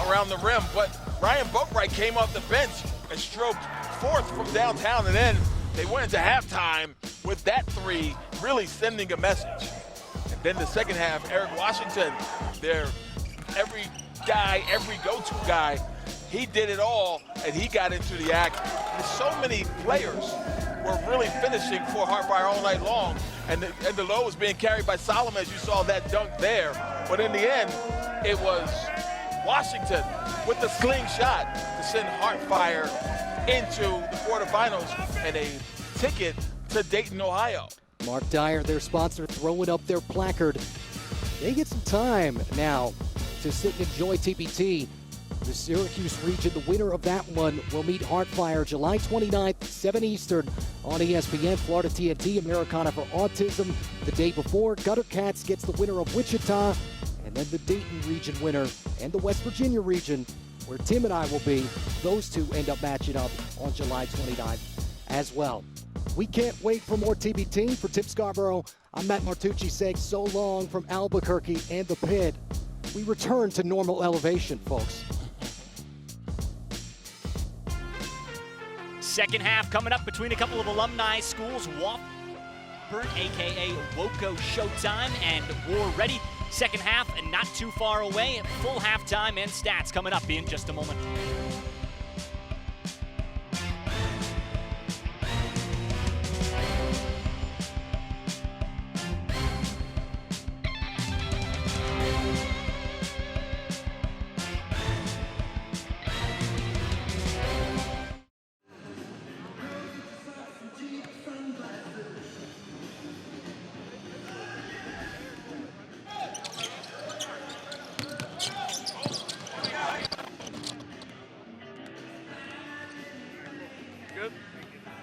around the rim, but Ryan Boatwright came off the bench and stroked 4th from downtown, and then they went into halftime with that 3 really sending a message. And then the second half, Eric Washington, their every guy, every go-to guy, he did it all, and he got into the act. And so many players were really finishing for Heartfire all night long, and the low was being carried by Solomon, as you saw that dunk there. But in the end, it was Washington with the slingshot to send Heartfire into the quarterfinals and a ticket to Dayton, Ohio. Mark Dyer, their sponsor, throwing up their placard. They get some time now to sit and enjoy TBT. The Syracuse region, the winner of that one, will meet Heartfire July 29th, 7 Eastern on ESPN. Florida TNT, Americana for Autism. The day before, Gutter Cats gets the winner of Wichita, and then the Dayton region winner and the West Virginia region, where Tim and I will be. Those 2 end up matching up on July 29th as well. We can't wait for more TBT. For Tim Scarborough, I'm Matt Martucci saying so long from Albuquerque and the pit. We return to normal elevation, folks. Second half coming up between a couple of alumni schools, Auburn, aka WoCo Showtime, and War Ready. Second half and not too far away. Full halftime and stats coming up in just a moment. Good?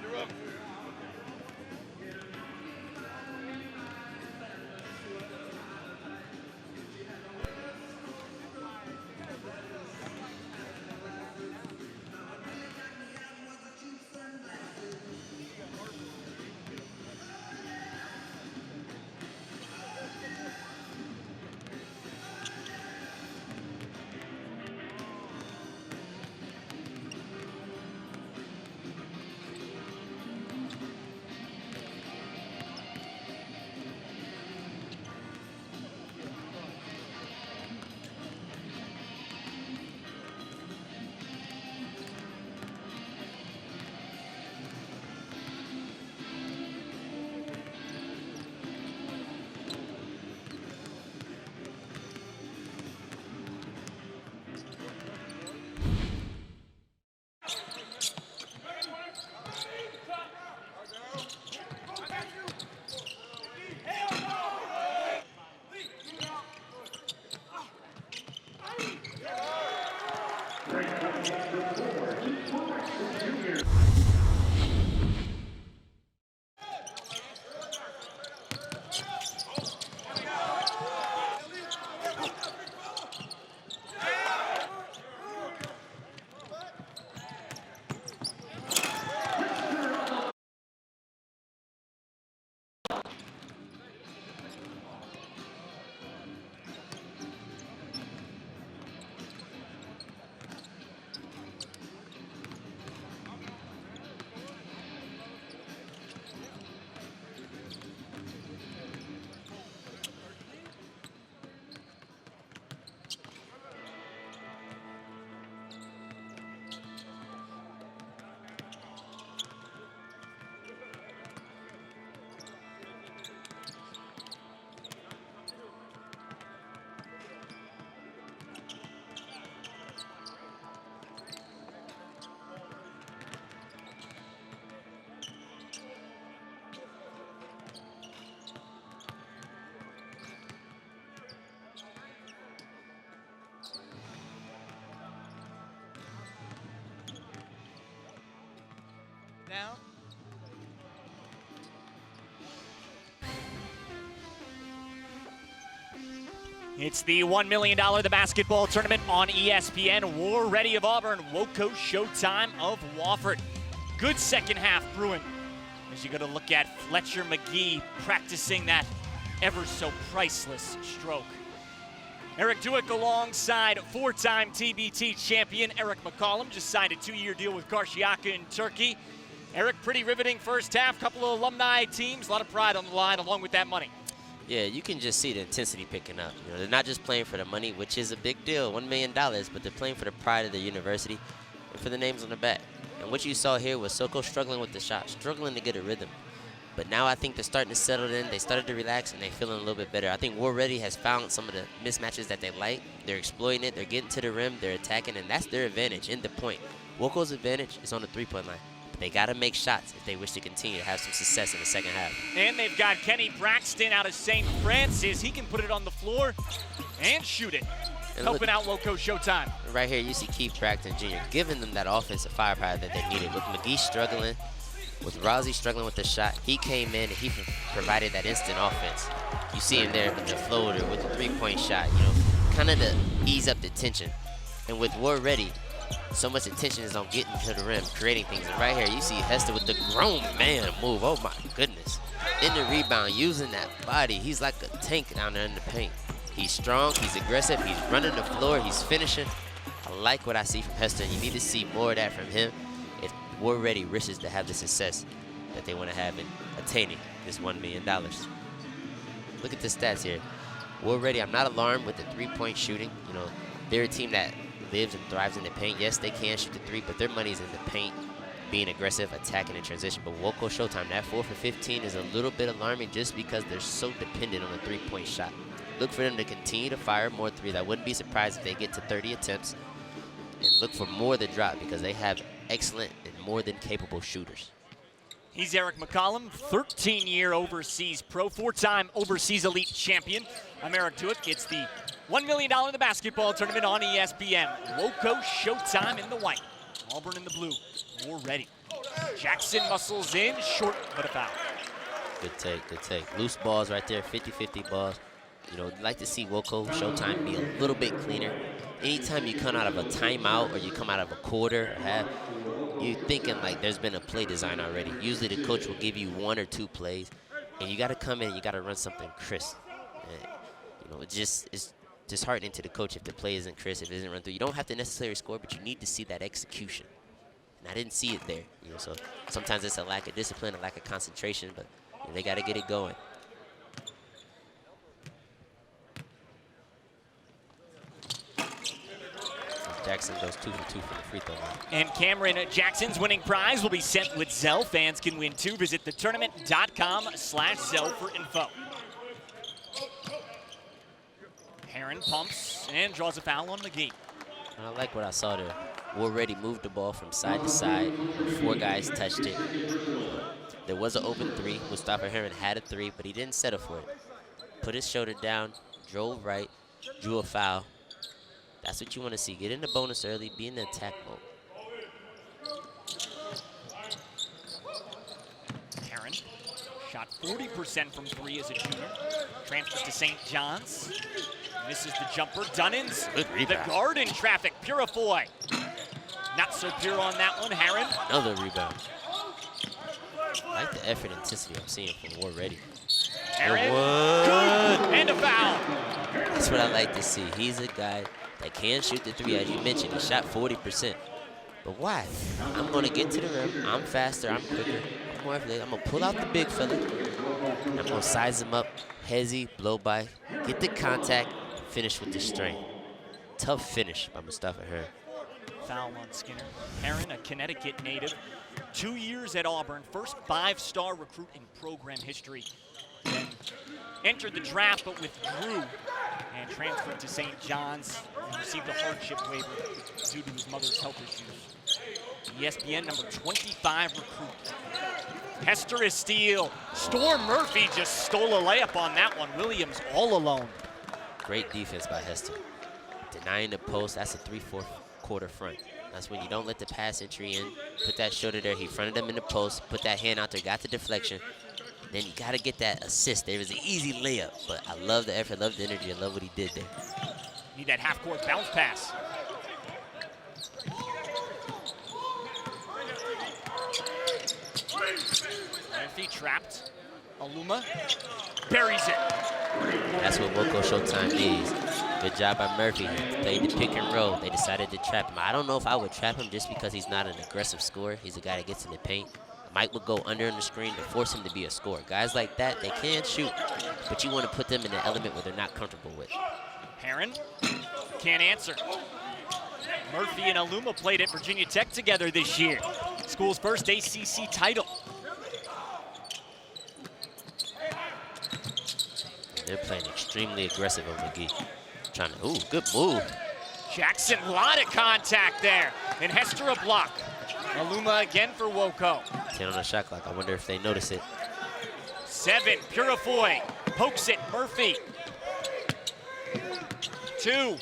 You're up. now. It's the $1 million The Basketball Tournament on ESPN. War Ready of Auburn, WoCo Showtime of Wofford. Good second half brewing as you go to look at Fletcher McGee practicing that ever so priceless stroke. Eric Duick alongside four-time TBT champion Eric McCollum just signed a 2-year deal with Karşıyaka in Turkey. Eric, pretty riveting first half, couple of alumni teams, a lot of pride on the line along with that money. Yeah, you can just see the intensity picking up. You know, they're not just playing for the money, which is a big deal, $1 million, but they're playing for the pride of the university and for the names on the back. And what you saw here was Soko struggling with the shot, struggling to get a rhythm. But now I think they're starting to settle in. They started to relax, and they're feeling a little bit better. I think War Ready has found some of the mismatches that they like. They're exploiting it. They're getting to the rim. They're attacking, and that's their advantage in the point. WoCo's advantage is on the three-point line. But they got to make shots if they wish to continue to have some success in the second half. And they've got Kenny Braxton out of St. Francis. He can put it on the floor and shoot it. And helping out WoCo Showtime. Right here, you see Keith Braxton Jr. giving them that offensive firepower that they needed. With McGee struggling, with Rozzi struggling with the shot, he came in and he provided that instant offense. You see him there with the floater, with the three-point shot, you know, kind of to ease up the tension. And with War Ready, so much attention is on getting to the rim, creating things. And right here, you see Hester with the grown man move. Oh, my goodness. In the rebound, using that body. He's like a tank down there in the paint. He's strong, he's aggressive, he's running the floor, he's finishing. I like what I see from Hester. You need to see more of that from him if War Ready wishes to have the success that they want to have in attaining this $1 million. Look at the stats here. War Ready, I'm not alarmed with the three-point shooting. You know, they're a team that lives and thrives in the paint. Yes, they can shoot the three, but their money's in the paint, being aggressive, attacking, and transition. But WoCo Showtime, that 4 for 15 is a little bit alarming just because they're so dependent on the three-point shot. Look for them to continue to fire more threes. I wouldn't be surprised if they get to 30 attempts. And look for more to drop because they have excellent and more than capable shooters. He's Eric McCollum, 13-year overseas pro, 4-time overseas elite champion. I'm Eric Duick. It's the $1 million The Basketball Tournament on ESPN. WoCo Showtime in the white, Auburn in the blue. War Ready. Jackson muscles in, short, but a foul. Good take, good take. Loose balls right there, 50-50 balls. You know, I'd like to see WoCo Showtime be a little bit cleaner. Anytime you come out of a timeout or you come out of a quarter or half, you're thinking like there's been a play design already. Usually the coach will give you 1 or 2 plays, and you got to come in, you got to run something crisp. And, you know, it's disheartening to the coach if the play isn't crisp, if it isn't run through. You don't have to necessarily score, but you need to see that execution. And I didn't see it there. You know, so sometimes it's a lack of discipline, a lack of concentration, but you know, they got to get it going. Jackson goes 2 for 2 from the free throw line. And Cameron Jackson's winning prize will be sent with Zelle. Fans can win too. Visit thetournament.com/Zelle for info. Heron pumps and draws a foul on McGee. I like what I saw there. War Ready moved the ball from side to side. 4 guys touched it. There was an open 3. Mustafa Heron had a 3, but he didn't settle for it. Put his shoulder down, drove right, drew a foul. That's what you want to see. Get in the bonus early, be in the attack mode. Heron shot 40% from 3 as a junior. Transfers to St. John's. Misses the jumper. Dunnins, the guard in traffic. Purifoy. Not so pure on that one. Heron. Another rebound. I like the effort and intensity I'm seeing from War Ready. Heron, good, and a foul. That's what I like to see. He's a guy that can shoot the 3, as you mentioned. He shot 40%. But why? I'm going to get to the rim. I'm faster. I'm quicker. I'm more athletic. I'm going to pull out the big fella. I'm going to size him up. Hezzy, blow by, get the contact, finish with the strength. Tough finish by Mustafa Heron. Foul on Skinner. Heron, a Connecticut native. 2 years at Auburn. First 5-star recruit in program history. Then entered the draft but withdrew and transferred to St. John's and received a hardship waiver due to his mother's health issues. ESPN number 25 recruit. Hester is steal. Storm Murphy just stole a layup on that one. Williams all alone. Great defense by Hester. Denying the post, that's a 3/4 quarter front. That's when you don't let the pass entry in. Put that shoulder there. He fronted him in the post. Put that hand out there. Got the deflection. Then you got to get that assist. There was an easy layup, but I love the effort, love the energy. I love what he did there. Need that half-court bounce pass. Murphy trapped. Aluma buries it. That's what WoCo Showtime needs. Good job by Murphy. Played the pick and roll. They decided to trap him. I don't know if I would trap him just because he's not an aggressive scorer. He's a guy that gets in the paint. Mike would go under on the screen to force him to be a scorer. Guys like that, they can shoot, but you want to put them in an element where they're not comfortable with. Heron can't answer. Murphy and Aluma played at Virginia Tech together this year. School's first ACC title. They're playing extremely aggressive on McGee. Trying to, ooh, good move. Jackson, a lot of contact there. And Hester a block. Aluma again for WoCo. 10 on the shot clock. I wonder if they notice it. 7, Purifoy pokes it, Murphy. 2,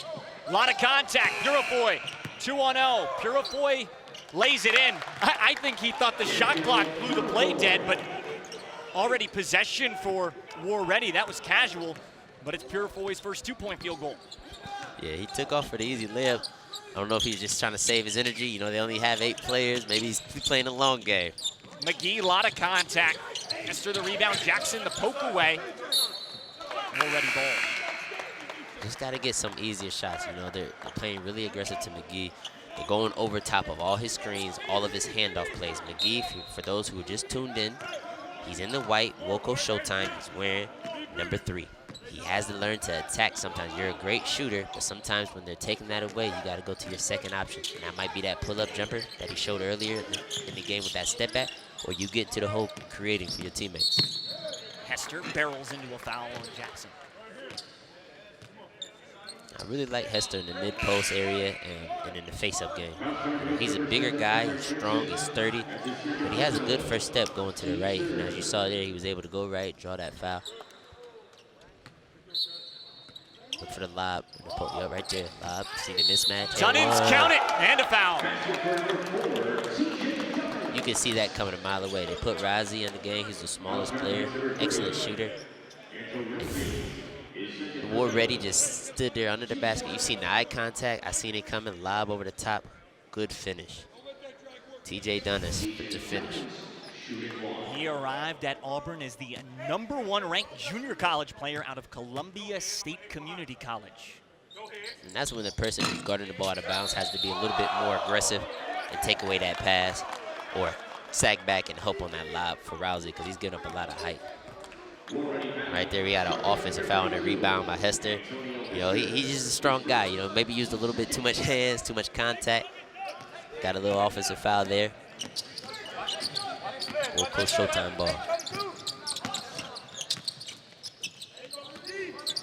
a lot of contact, Purifoy, 2-on-0. Purifoy lays it in. I think he thought the shot clock blew the play dead, but already possession for War Ready. That was casual, but it's Purifoy's first 2-point field goal. Yeah, he took off for the easy layup. I don't know if he's just trying to save his energy. You know, they only have 8 players. Maybe he's playing a long game. McGee, a lot of contact. Hester the rebound, Jackson the poke away. War Ready ball. Just got to get some easier shots. You know, they're playing really aggressive to McGee. They're going over top of all his screens, all of his handoff plays. McGee, for those who are just tuned in, he's in the white WoCo Showtime. He's wearing number 3. He has to learn to attack sometimes. You're a great shooter, but sometimes when they're taking that away, you got to go to your second option. And that might be that pull-up jumper that he showed earlier in the game with that step back, or you get to the hoop creating for your teammates. Hester barrels into a foul on Jackson. I really like Hester in the mid-post area and in the face-up game. He's a bigger guy, he's strong, he's sturdy, but he has a good first step going to the right. And as you saw there, he was able to go right, draw that foul. Look for the lob. Yep, right there. Lob. See the mismatch. Dunnins, count it, and a foul. You can see that coming a mile away. They put Razi in the game. He's the smallest player. Excellent shooter. War Ready just stood there under the basket. You seen the eye contact. I seen it coming. Lob over the top. Good finish. TJ Dunnins with the finish. He arrived at Auburn as the #1 ranked junior college player out of Columbia State Community College. And that's when the person who's guarding the ball out of bounds has to be a little bit more aggressive and take away that pass or sag back and help on that lob for Rousey because he's giving up a lot of height. Right there, we got an offensive foul on the rebound by Hester. You know, he's just a strong guy. You know, maybe used a little bit too much hands, too much contact. Got a little offensive foul there. WoCo Showtime ball.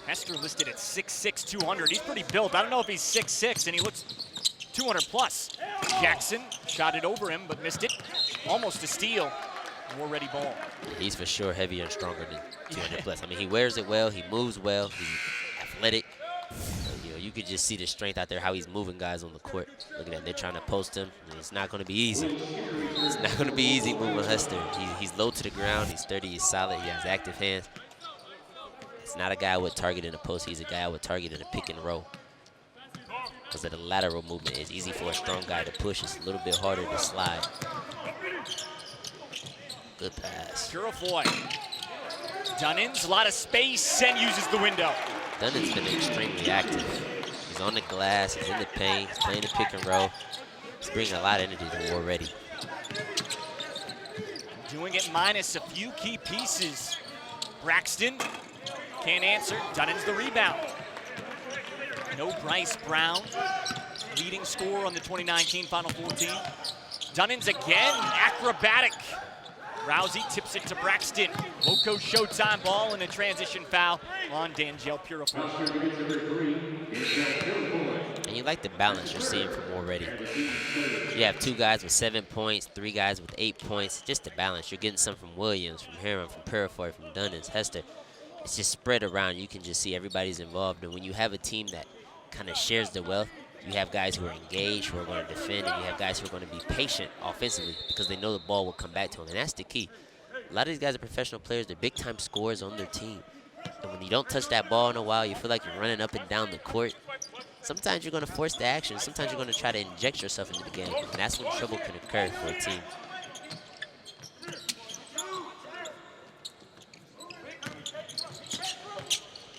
Hester listed at 6'6", 200. He's pretty built. I don't know if he's 6'6", and he looks 200 plus. Jackson shot it over him, but missed it. Almost a steal. War Ready ball. He's for sure heavier and stronger than 200 plus. I mean, he wears it well. He moves well. He's athletic. You know, you could just see the strength out there, how he's moving guys on the court. Look at that. They're trying to post him. It's not going to be easy. It's not going to be easy moving Hester. He's low to the ground. He's sturdy. He's solid. He has active hands. It's not a guy I would target in a post. He's a guy I would target in a pick and roll. Because of the lateral movement, it's easy for a strong guy to push. It's a little bit harder to slide. Good pass. Purifoy. Dunnins, a lot of space, and uses the window. Dunnins been extremely active. He's on the glass, he's in the paint, he's playing the pick and roll. He's bringing a lot of energy to War Ready. Doing it minus a few key pieces. Braxton can't answer. Dunnins the rebound. No Bryce Brown, leading scorer on the 2019 Final Four team. Dunnins again, acrobatic. Rousey tips it to Braxton. WoCo Showtime ball and a transition foul on Danjel Purifoy. And you like the balance you're seeing from War Ready. You have 2 guys with 7 points, 3 guys with 8 points. Just the balance. You're getting some from Williams, from Heron, from Purifoy, from Dunnins, Hester. It's just spread around. You can just see everybody's involved. And when you have a team that kind of shares the wealth, You have guys who are engaged, who are going to defend, and you have guys who are going to be patient offensively because they know the ball will come back to them, and that's the key. A lot of these guys are professional players. They're big-time scorers on their team. And when you don't touch that ball in a while, you feel like you're running up and down the court. Sometimes you're going to force the action. Sometimes you're going to try to inject yourself into the game, and that's when trouble can occur for a team.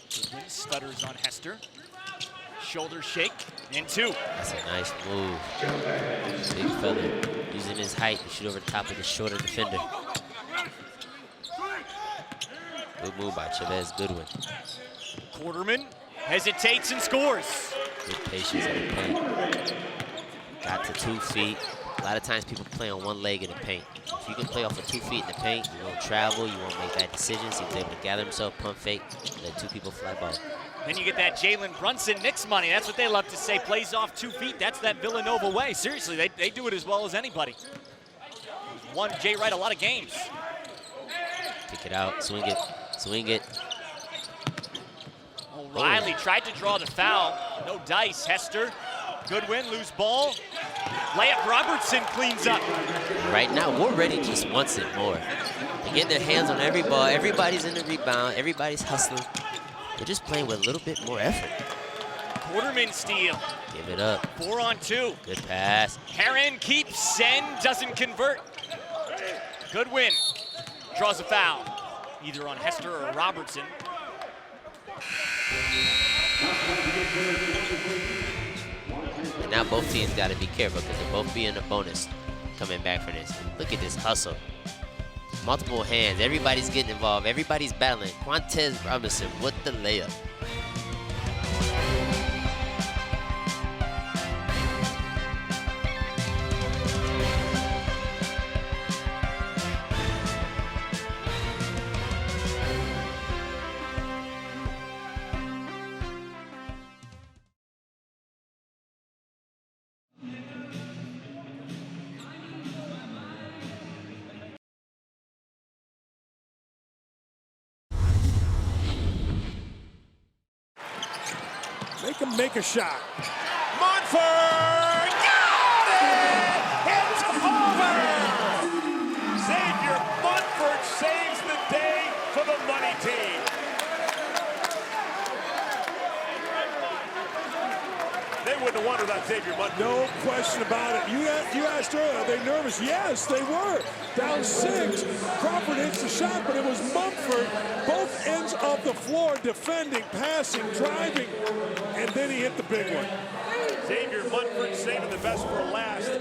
Goodwin stutters on Hester. Shoulder shake, and 2. That's a nice move. Big fella using his height to shoot over the top of the shorter defender. Good move by Chavez Goodwin. Quarterman hesitates and scores. Good patience in the paint. Got to 2 feet. A lot of times people play on one leg in the paint. If you can play off of 2 feet in the paint, you won't travel, you won't make bad decisions. He was able to gather himself, pump fake, let 2 people fly by. Then you get that Jalen Brunson Knicks money. That's what they love to say. Plays off 2 feet. That's that Villanova way. Seriously, they do it as well as anybody. Won Jay Wright a lot of games. Pick it out, swing it, swing it. O'Reilly tried to draw the foul. No dice. Hester, Goodwin, loose ball. Layup Robertson cleans up. Right now, we're ready just wants it more. They're getting their hands on every ball. Everybody's in the rebound. Everybody's hustling. They're just playing with a little bit more effort. Quarterman steal. Give it up. 4 on 2. Good pass. Heron keeps and doesn't convert. Goodwin draws a foul, either on Hester or Robertson. And now both teams got to be careful because they're both being a bonus coming back for this. Look at this hustle. Multiple hands. Everybody's getting involved. Everybody's battling. Quantez Robinson with the layup. Make him make a shot. Monfort! Got it! It's over! Xavier Monfort saves the day for the money team. They wouldn't have won without Xavier Monfort. No question about it. You asked earlier, are they nervous? Yes, they were. Down 6. Crawford hits the shot, but it was Mumford, both ends of the floor, defending, passing, driving, and then he hit the big one. Xavier Mumford saving the best for last.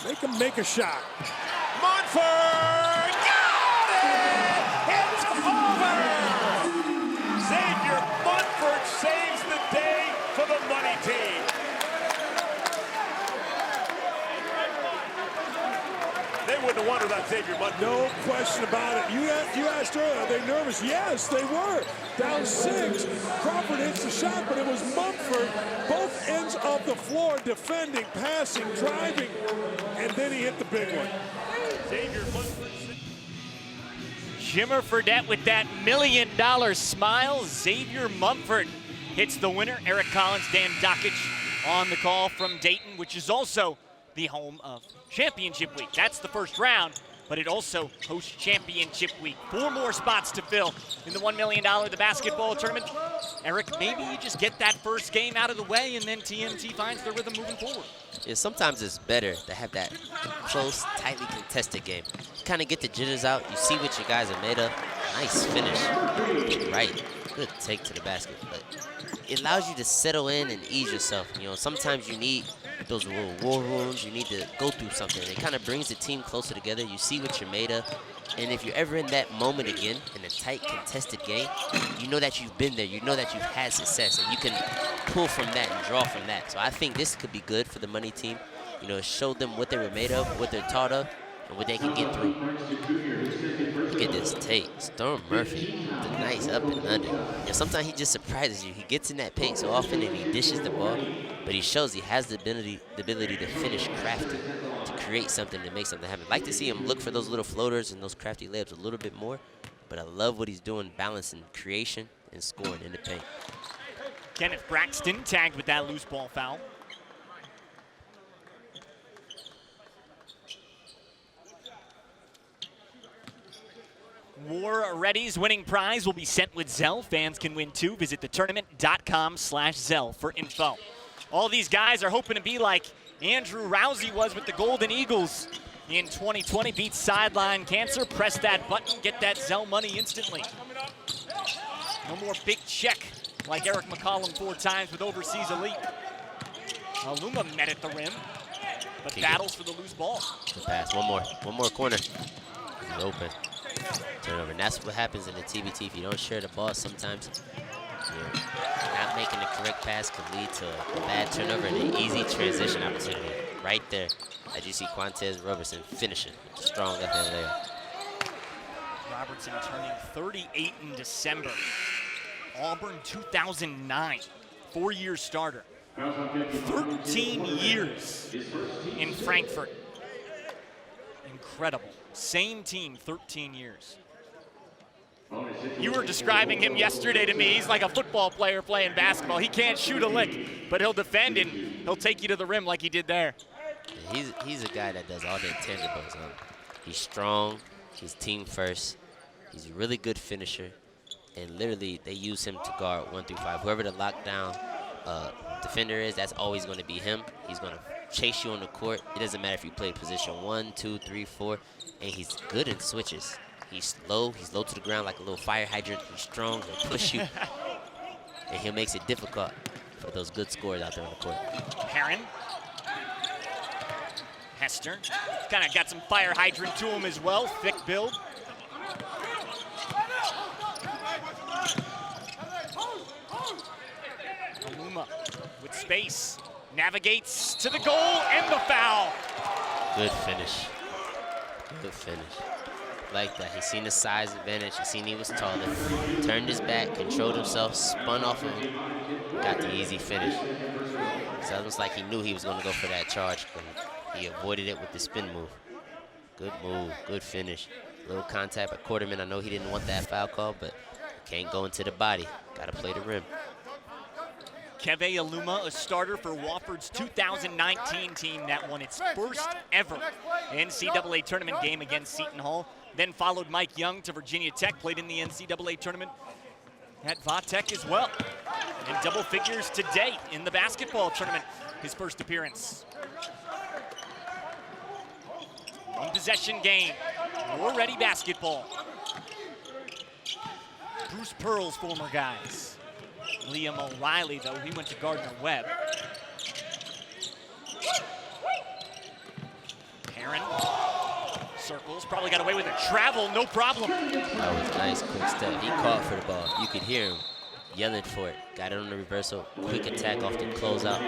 Make him make a shot. Monfort! Got it! It's over! Xavier Monfort saves the day for the money team. They wouldn't have won without Xavier Monfort. No question about it. You asked earlier, are they nervous? Yes, they were. Down 6. Crawford hits the shot, but it was Mumford, both ends of the floor, defending, passing, driving, and then he hit the big one. Xavier Mumford. Jimmer Fredette with that $1 million smile. Xavier Mumford hits the winner. Eric Collins, Dan Dockich on the call from Dayton, which is also the home of Championship Week. That's the first round. but it also hosts championship week. 4 more spots to fill in the $1 million the basketball tournament. Eric, maybe you just get that first game out of the way and then TMT finds their rhythm moving forward. Yeah, sometimes it's better to have that close, tightly contested game. You kind of get the jitters out. You see what your guys are made of. Nice finish. Right. Good take to the basket. But it allows you to settle in and ease yourself. You know, sometimes you need those little war rooms. You need to go through something. It kind of brings the team closer together. You see what you're made of. And if you're ever in that moment again, in a tight, contested game, you know that you've been there. You know that you've had success. And you can pull from that and draw from that. So I think this could be good for the money team. You know, show them what they were made of, what they're taught of, and what they can get through. Look at this take. Storm Murphy, the nice up and under. You know, sometimes he just surprises you. He gets in that paint so often and he dishes the ball, but he shows he has the ability to finish crafty, to create something, to make something happen. I'd like to see him look for those little floaters and those crafty layups a little bit more, but I love what he's doing, balancing creation and scoring in the paint. Kenneth Braxton tagged with that loose ball foul. War Ready's winning prize will be sent with Zelle. Fans can win too. Visit thetournament.com/Zelle for info. All these guys are hoping to be like Andrew Rousey was with the Golden Eagles in 2020. Beat sideline cancer. Press that button, get that Zelle money instantly. No more big check like Eric McCollum 4 times with Overseas Elite. Aluma met at the rim, but battles for the loose ball. Good pass. One more corner. He's open. Turnover. And that's what happens in the TBT. If you don't share the ball, sometimes not making the correct pass can lead to a bad turnover and an easy transition opportunity. Right there, as you see Quantez Robertson finishing. Strong left-hand layup. Robertson turning 38 in December. Auburn 2009, 4-year starter. 13 years in Frankfurt. Incredible. Same team, 13 years. You were describing him yesterday to me. He's like a football player playing basketball. He can't shoot a lick, but he'll defend and he'll take you to the rim like he did there. He's a guy that does all the intangibles. He's strong. He's team first. He's a really good finisher. And literally, they use him to guard 1 through 5. Whoever the lockdown defender is, that's always going to be him. He's going to chase you on the court. It doesn't matter if you play position 1, 2, 3, 4. And he's good in switches. He's low to the ground like a little fire hydrant. He's strong, he'll push you. And he makes it difficult for those good scorers out there on the court. Herron. Hester. Kind of got some fire hydrant to him as well. Thick build. Aluma with space. Navigates to the goal and the foul. Good finish. Good finish. Like that. He seen the size advantage. He seen he was taller. Turned his back, controlled himself, spun off of him, got the easy finish. So it was like he knew he was going to go for that charge, but he avoided it with the spin move. Good move. Good finish. Little contact by Quarterman. I know he didn't want that foul call, but can't go into the body. Got to play the rim. Keve Aluma, a starter for Wofford's 2019 team that won its first ever NCAA tournament game against Seton Hall. Then followed Mike Young to Virginia Tech, played in the NCAA tournament at Va-Tech as well. And double figures to date in the basketball tournament, his first appearance. One possession game, War Ready basketball. Bruce Pearl's former guys. Liam O'Reilly, though, he went to Gardner-Webb. Herron circles, probably got away with a travel, no problem. That was nice, quick step. He caught for the ball. You could hear him yelling for it. Got it on the reversal, quick attack off the closeout,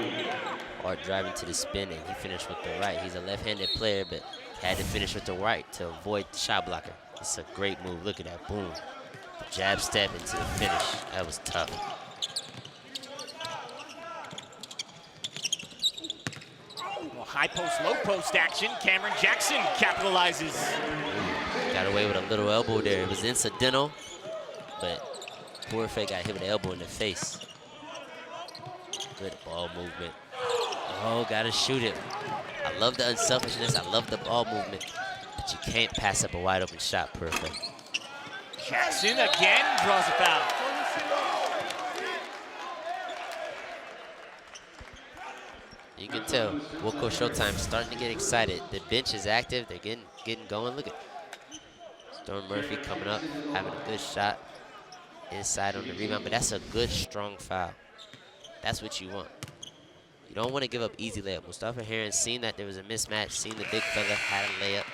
or driving to the spin, and he finished with the right. He's a left-handed player, but had to finish with the right to avoid the shot blocker. It's a great move. Look at that, boom. Jab step into the finish. That was tough. High post, low post action. Cameron Jackson capitalizes. Got away with a little elbow there. It was incidental, but poor fake got hit with an elbow in the face. Good ball movement. Oh, gotta shoot it. I love the unselfishness. I love the ball movement. but you can't pass up a wide open shot perfect. Jackson again draws a foul. You can tell WoCo Showtime starting to get excited. The bench is active. They're getting going. Look at Storm Murphy coming up, having a good shot inside on the rebound, but that's a good, strong foul. That's what you want. You don't want to give up easy layup. Mustafa Heron seen that there was a mismatch, seen the big fella had a layup.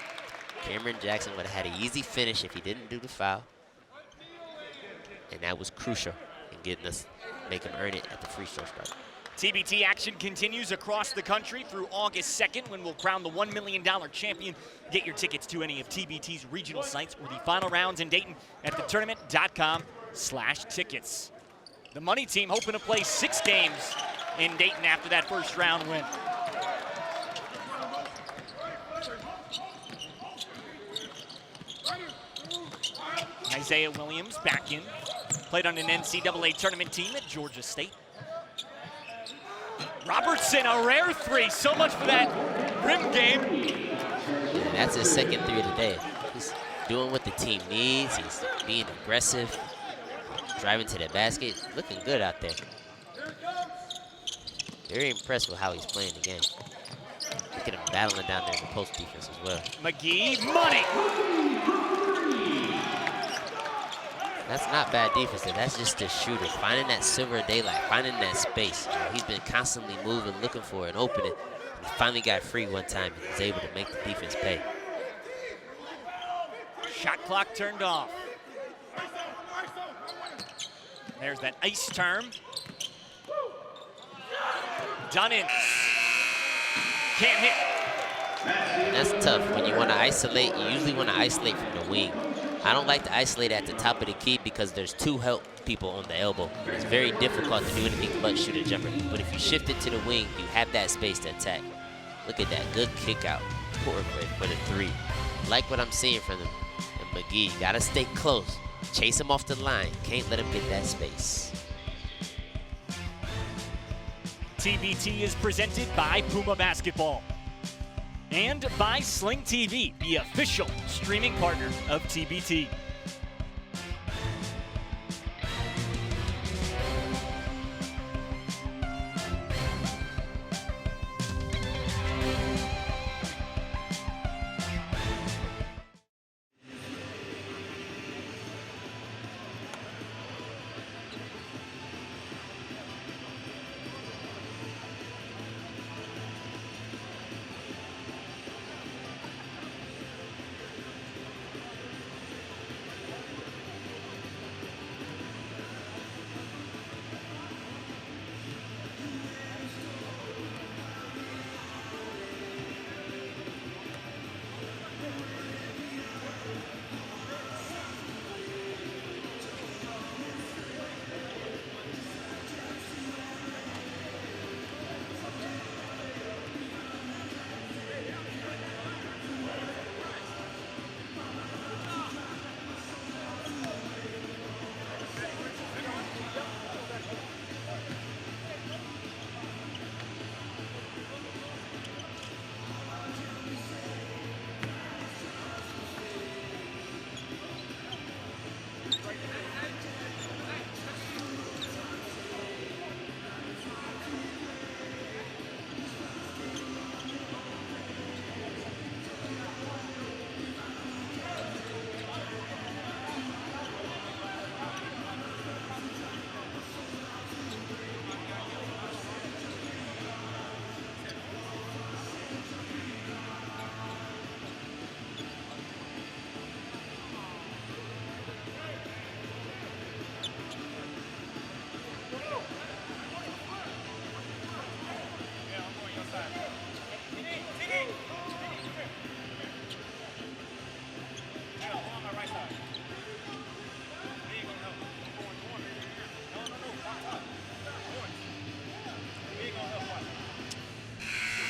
Cameron Jackson would have had an easy finish if he didn't do the foul. And that was crucial in getting us, make him earn it at the free throw strike. TBT action continues across the country through August 2nd when we'll crown the $1 million champion. Get your tickets to any of TBT's regional sites or the final rounds in Dayton at thetournament.com/tickets. The money team hoping to play 6 games in Dayton after that first round win. Isaiah Williams back in. Played on an NCAA tournament team at Georgia State. Robertson, a rare 3. So much for that rim game. Yeah, that's his second 3 of the day. He's doing what the team needs. He's being aggressive, driving to the basket, looking good out there. Very impressed with how he's playing the game. Look at him battling down there in the post defense as well. McGee, money. That's not bad defense. That's just the shooter, finding that silver daylight, finding that space. You know, he's been constantly moving, looking for an opening. He finally got free one time and was able to make the defense pay. Shot clock turned off. There's that ice term. Dunnins. Can't hit. That's tough. When you want to isolate, you usually want to isolate from the wing. I don't like to isolate at the top of the key because there's 2 help people on the elbow. It's very difficult to do anything but shoot a jumper. But if you shift it to the wing, you have that space to attack. Look at that, good kick out. Poor for the 3. Like what I'm seeing from them. And McGee, gotta stay close. Chase him off the line. Can't let him get that space. TBT is presented by Puma Basketball and by Sling TV, the official streaming partner of TBT.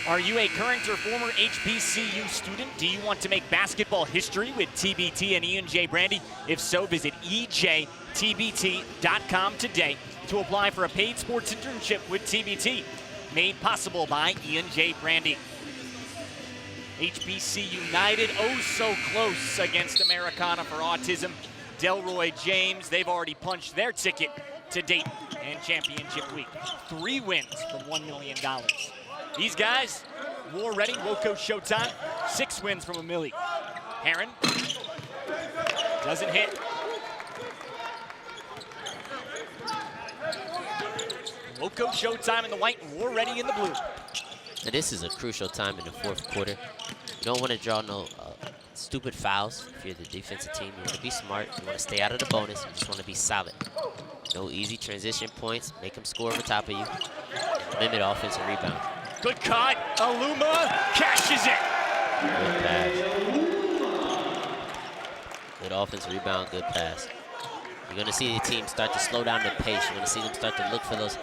Are you a current or former HBCU student? Do you want to make basketball history with TBT and Ian J. Brandy? If so, visit ejtbt.com today to apply for a paid sports internship with TBT. Made possible by Ian J. Brandy. HBC United, oh so close against Americana for Autism. Delroy James, they've already punched their ticket to Dayton and championship week. 3 wins from $1 million. These guys, war ready, WoCo Showtime, 6 wins from $1 million. Heron doesn't hit. WoCo Showtime in the white, war ready in the blue. Now this is a crucial time in the 4th quarter. You don't want to draw no stupid fouls if you're the defensive team. You want to be smart. You want to stay out of the bonus. You just want to be solid. No easy transition points. Make them score over top of you. And limit offensive rebound. Good cut. Aluma cashes it. Good pass. Good offensive rebound. Good pass. You're going to see the team start to slow down the pace. You're going to see them start to look for those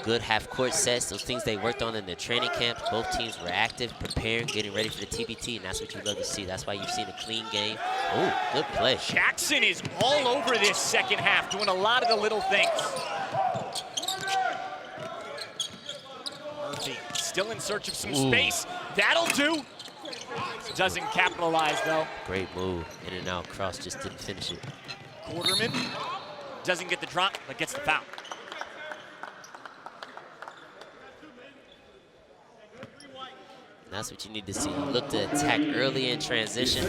good half-court sets, those things they worked on in their training camps. Both teams were active, preparing, getting ready for the TBT, and that's what you love to see. That's why you've seen a clean game. Oh, good play. Jackson is all over this second half, doing a lot of the little things. Murphy still in search of some space. That'll do. Doesn't capitalize, though. Great move. In and out cross, just didn't finish it. Quarterman doesn't get the drop, but gets the foul. That's what you need to see. You look to attack early in transition.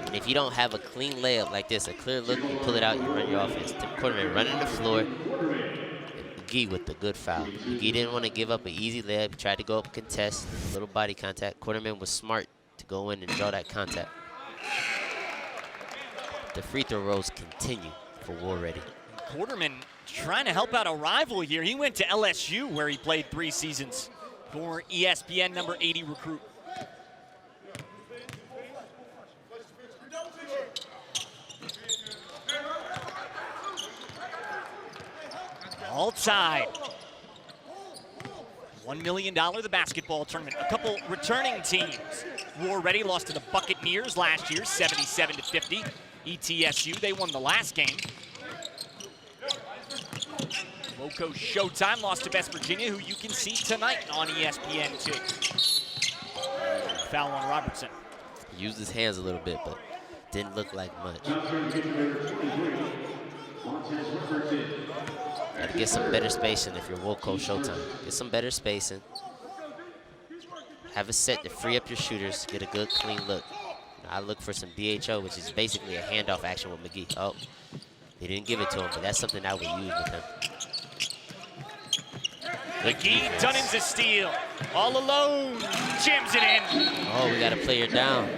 And if you don't have a clean layup like this, a clear look, you pull it out, you run your offense. Tim Quarterman running the floor. And McGee with the good foul. McGee didn't want to give up an easy layup. He tried to go up contest, a little body contact. Quarterman was smart to go in and draw that contact. The free throw rolls continue for War Ready. Quarterman trying to help out a rival here. He went to LSU where he played 3 seasons. Former ESPN number 80 recruit. All tied. $1 million the basketball tournament. A couple returning teams. War Ready lost to the Buccaneers last year, 77-50. ETSU, they won the last game. WoCo Showtime lost to West Virginia, who you can see tonight on ESPN2. Foul on Robertson. He used his hands a little bit, but didn't look like much. Got to get some better spacing if you're WoCo Showtime. Get some better spacing. Have a set to free up your shooters. Get a good, clean look. I look for some DHO, which is basically a handoff action with McGee. Oh, they didn't give it to him, but that's something I would use with him. McGee, Dunning's a steal. All alone, jams it in. Oh, we got a player down.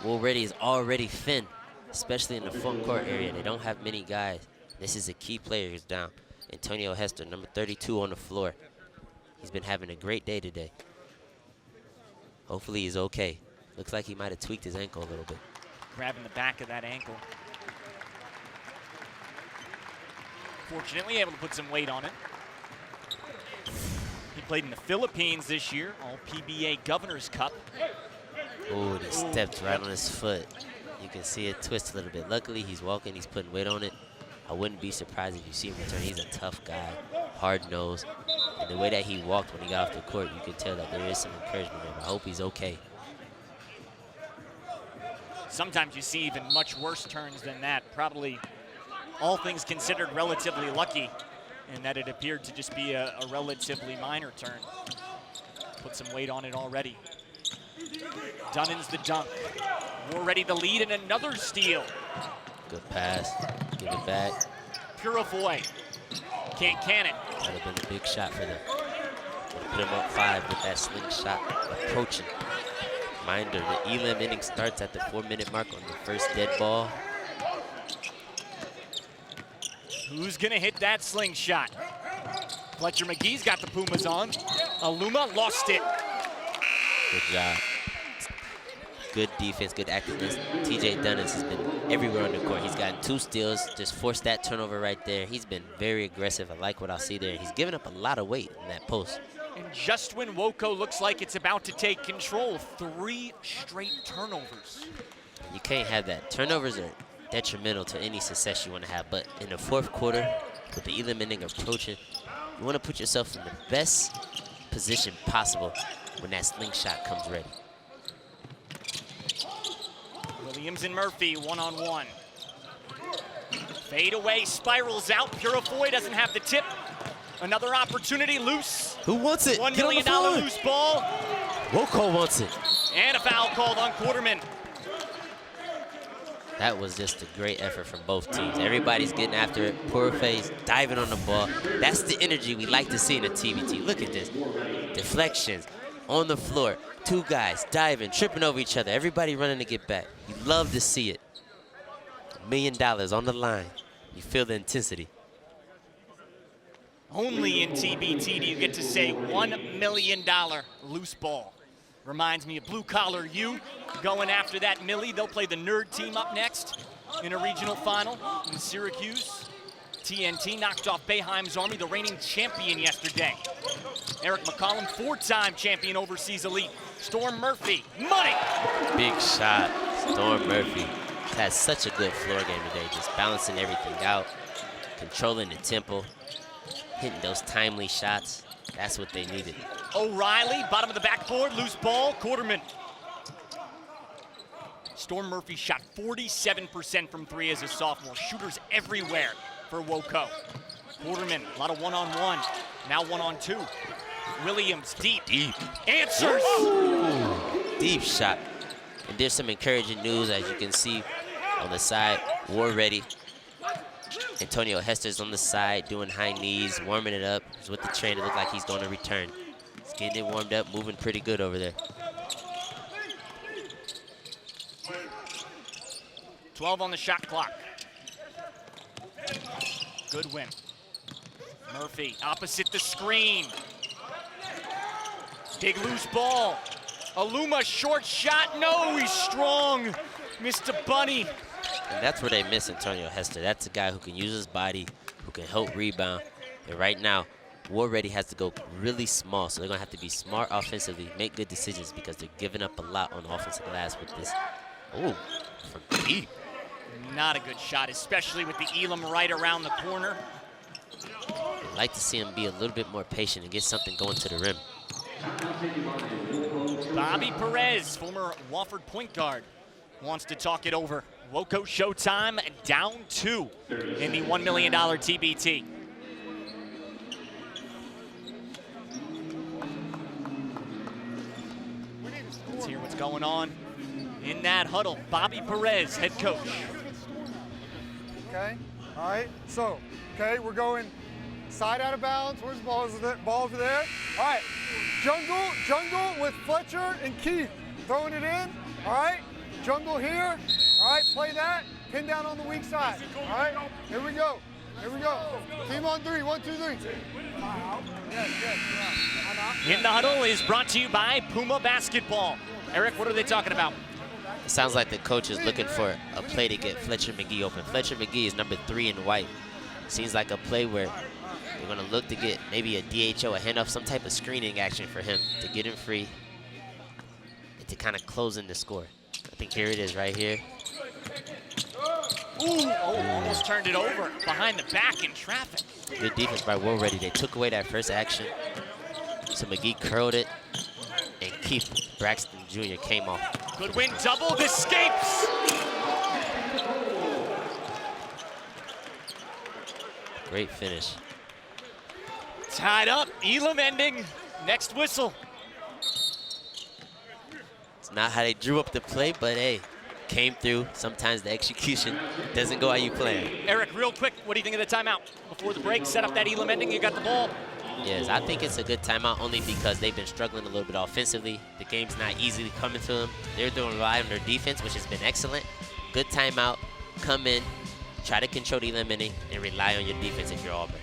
War Ready is already thin, especially in the front court area. They don't have many guys. This is a key player who's down. Antonio Hester, number 32 on the floor. He's been having a great day today. Hopefully he's okay. Looks like he might have tweaked his ankle a little bit. Grabbing the back of that ankle. Fortunately, able to put some weight on it. He played in the Philippines this year, all PBA Governor's Cup. Oh, he stepped right on his foot. You can see it twist a little bit. Luckily, he's walking, he's putting weight on it. I wouldn't be surprised if you see him return. He's a tough guy, hard-nosed. And the way that he walked when he got off the court, you could tell that there is some encouragement there. I hope he's okay. Sometimes you see even much worse turns than that. Probably, all things considered, relatively lucky in that it appeared to just be a relatively minor turn. Put some weight on it already. Dunning's the dunk. War Ready the lead and another steal. Good pass. Give it back. Purifoy can't can it. That would have been a big shot for them. Put him up 5 with that slingshot approaching. Reminder, the elim inning starts at the 4-minute mark on the first dead ball. Who's gonna hit that slingshot? Fletcher McGee's got the Pumas on. Aluma lost it. Good job. Good defense, good activeness. TJ Dunnins has been everywhere on the court. He's gotten 2 steals, just forced that turnover right there. He's been very aggressive. I like what I see there. He's given up a lot of weight in that post. And just when WoCo looks like it's about to take control, 3 straight turnovers. You can't have that. Turnovers are detrimental to any success you want to have. But in the 4th quarter, with the elim inning approaching, you want to put yourself in the best position possible when that slingshot comes ready. Williams and Murphy, one-on-one. Fade away, spirals out. Purifoy doesn't have the tip. Another opportunity, loose. Who wants it? $1 Get on the million floor. loose ball. WoCo wants it. And a foul called on Quarterman. That was just a great effort from both teams. Everybody's getting after it. Purifoy's diving on the ball. That's the energy we like to see in a TBT. Look at this. Deflections on the floor. Two guys diving, tripping over each other. Everybody running to get back. You love to see it. $1 million on the line. You feel the intensity. Only in TBT do you get to say $1 million loose ball. Reminds me of Blue Collar U going after that Millie. They'll play the Nerd team up next in a regional final in Syracuse. TNT knocked off Boeheim's Army, the reigning champion yesterday. Eric McCollum, four-time champion overseas elite. Storm Murphy, money! Big shot. Storm Murphy has such a good floor game today, just balancing everything out, controlling the tempo, hitting those timely shots. That's what they needed. O'Reilly, bottom of the backboard, loose ball, Quarterman. Storm Murphy shot 47% from three as a sophomore. Shooters everywhere for WoCo. Quarterman, a lot of one-on-one, now one-on-two. Williams, deep. Answers! Ooh, deep shot. And there's some encouraging news, as you can see on the side. War ready. Antonio Hester's on the side, doing high knees, warming it up. He's with the trainer, look like he's going to return. He's getting it warmed up, moving pretty good over there. 12 on the shot clock. Good win. Murphy opposite the screen. Big loose ball. Aluma short shot. No, he's strong. Missed a bunny. And that's where they miss Antonio Hester. That's a guy who can use his body, who can help rebound. And right now, War Ready has to go really small, so they're going to have to be smart offensively, make good decisions because they're giving up a lot on the offensive glass with this. Oh, for deep. Not a good shot, especially with the Elam right around the corner. I'd like to see him be a little bit more patient and get something going to the rim. Bobby Perez, former Wofford point guard, wants to talk it over. WoCo Showtime down 2 in the $1 million TBT. Let's hear what's going on in that huddle. Bobby Perez, head coach. Okay, all right, so, okay, we're going side out of bounds. Where's the ball? Is the ball over there? All right, jungle with Fletcher and Keith throwing it in. All right, jungle here. All right, play that. Pin down on the weak side. All right, here we go. Here we go. Team on three. 1, 2, 3. Yes. In the Huddle is brought to you by Puma Basketball. Eric, what are they talking about? It sounds like the coach is looking for a play to get Fletcher McGee open. Fletcher McGee is number 3 in white. Seems like a play where they're going to look to get maybe a DHO, a handoff, some type of screening action for him to get him free and to kind of close in the score. I think here it is right here. Ooh, almost turned it over behind the back in traffic. Good defense by War Ready. They took away that first action. So McGee curled it, and Keith Braxton Jr. came off. Good win, doubled, escapes. Great finish. Tied up, Elam ending. Next whistle. It's not how they drew up the play, but hey, came through. Sometimes the execution doesn't go how you plan. Eric, real quick, what do you think of the timeout? Before the break, set up that Elam ending, you got the ball. Yes, I think it's a good timeout only because they've been struggling a little bit offensively. The game's not easily coming to them. They're doing rely on their defense, which has been excellent. Good timeout, come in, try to control the Elam inning, and rely on your defense if you're Auburn.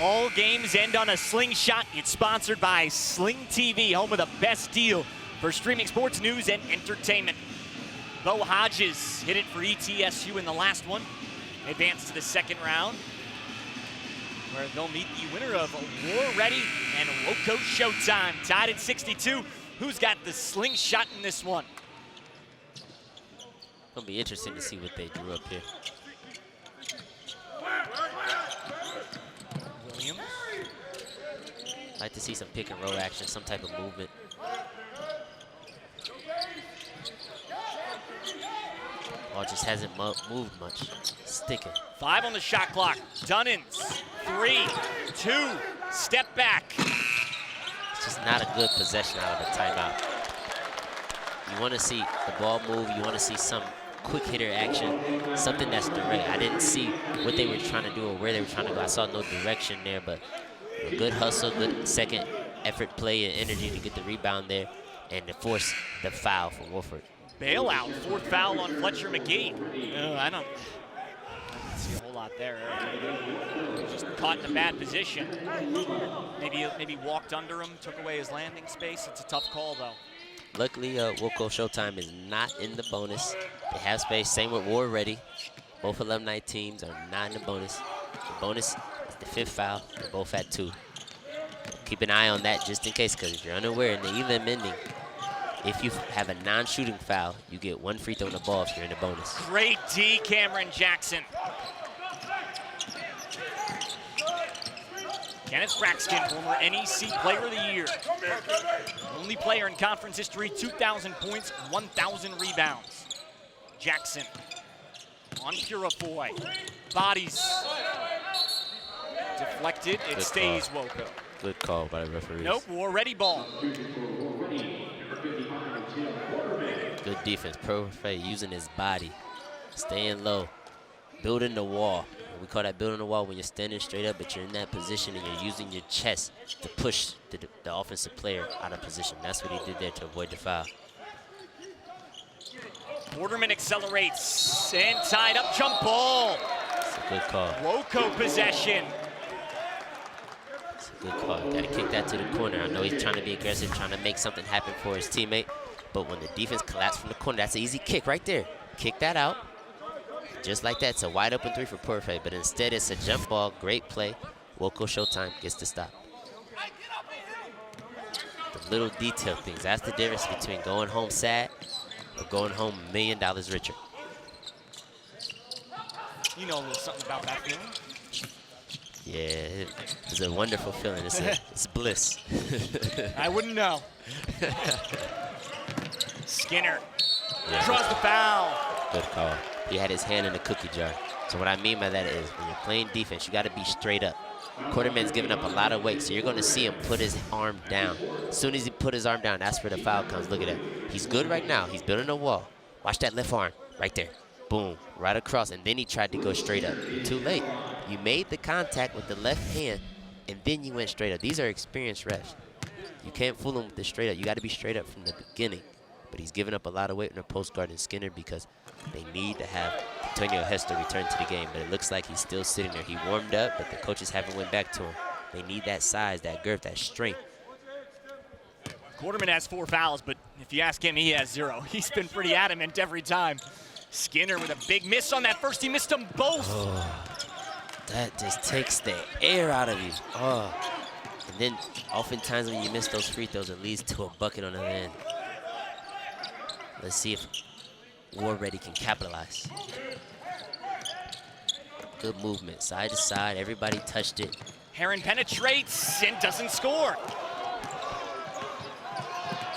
All games end on a slingshot. It's sponsored by Sling TV, home of the best deal for streaming sports news and entertainment. Bo Hodges hit it for ETSU in the last one. Advanced to the second round, where they'll meet the winner of War Ready and WoCo Showtime. Tied at 62. Who's got the slingshot in this one? It'll be interesting to see what they drew up here. Williams. Like to see some pick and roll action, some type of movement. Ball just hasn't moved much. Sticking. 5 on the shot clock. Dunnins. 3, 2, step back. It's just not a good possession out of the timeout. You want to see the ball move. You want to see some quick hitter action, something that's direct. I didn't see what they were trying to do or where they were trying to go. I saw no direction there, but a good hustle, good second effort play and energy to get the rebound there and to force the foul for Wolford. Bailout, 4th foul on Fletcher McGee. I don't see a whole lot there. Just caught in a bad position. Maybe walked under him, took away his landing space. It's a tough call, though. Luckily, WoCo Showtime is not in the bonus. They have space. Same with War Ready. Both alumni teams are not in the bonus. The bonus is the 5th foul. They're both at 2. Keep an eye on that just in case, because if you're unaware in the elim ending, if you have a non-shooting foul, you get 1 free throw in the ball if you're in the bonus. Great D, Cameron Jackson. Kenneth Braxton, former NEC Player of the Year. Only player in conference history, 2,000 points, 1,000 rebounds. Jackson on Purifoy. Bodies. Deflected, it stays WoCo. Good call by the referees. Nope, War Ready ball. Good defense. Perfect, using his body. Staying low. Building the wall. We call that building the wall when you're standing straight up, but you're in that position and you're using your chest to push the offensive player out of position. That's what he did there to avoid the foul. Waterman accelerates and tied up jump ball. It's a good call. WoCo possession. It's a good call. Got to kick that to the corner. I know he's trying to be aggressive, trying to make something happen for his teammate, but when the defense collapsed from the corner, that's an easy kick right there. Kick that out. Just like that, it's a wide open 3 for Perfect, but instead it's a jump ball, great play. WoCo Showtime gets the stop. The little detail things, that's the difference between going home sad or going home $1 million richer. You know a little something about that feeling. Yeah, it's a wonderful feeling. It's bliss. I wouldn't know. Skinner draws the foul. Good call. He had his hand in the cookie jar. So what I mean by that is when you're playing defense, you got to be straight up. Quarterman's giving up a lot of weight, so you're going to see him put his arm down. As soon as he put his arm down, that's where the foul comes. Look at that. He's good right now. He's building a wall. Watch that left arm right there. Boom, right across, and then he tried to go straight up. You're too late. You made the contact with the left hand, and then you went straight up. These are experienced refs. You can't fool them with the straight up. You got to be straight up from the beginning. But he's giving up a lot of weight on their post guard and Skinner because they need to have Antonio Hester return to the game. But it looks like he's still sitting there. He warmed up, but the coaches haven't went back to him. They need that size, that girth, that strength. Quarterman has 4 fouls, but if you ask him, he has 0. He's been pretty adamant every time. Skinner with a big miss on that first. He missed them both. Oh, that just takes the air out of you. Oh. And then oftentimes when you miss those free throws, it leads to a bucket on the other end. Let's see if War Ready can capitalize. Good movement, side to side. Everybody touched it. Heron penetrates and doesn't score.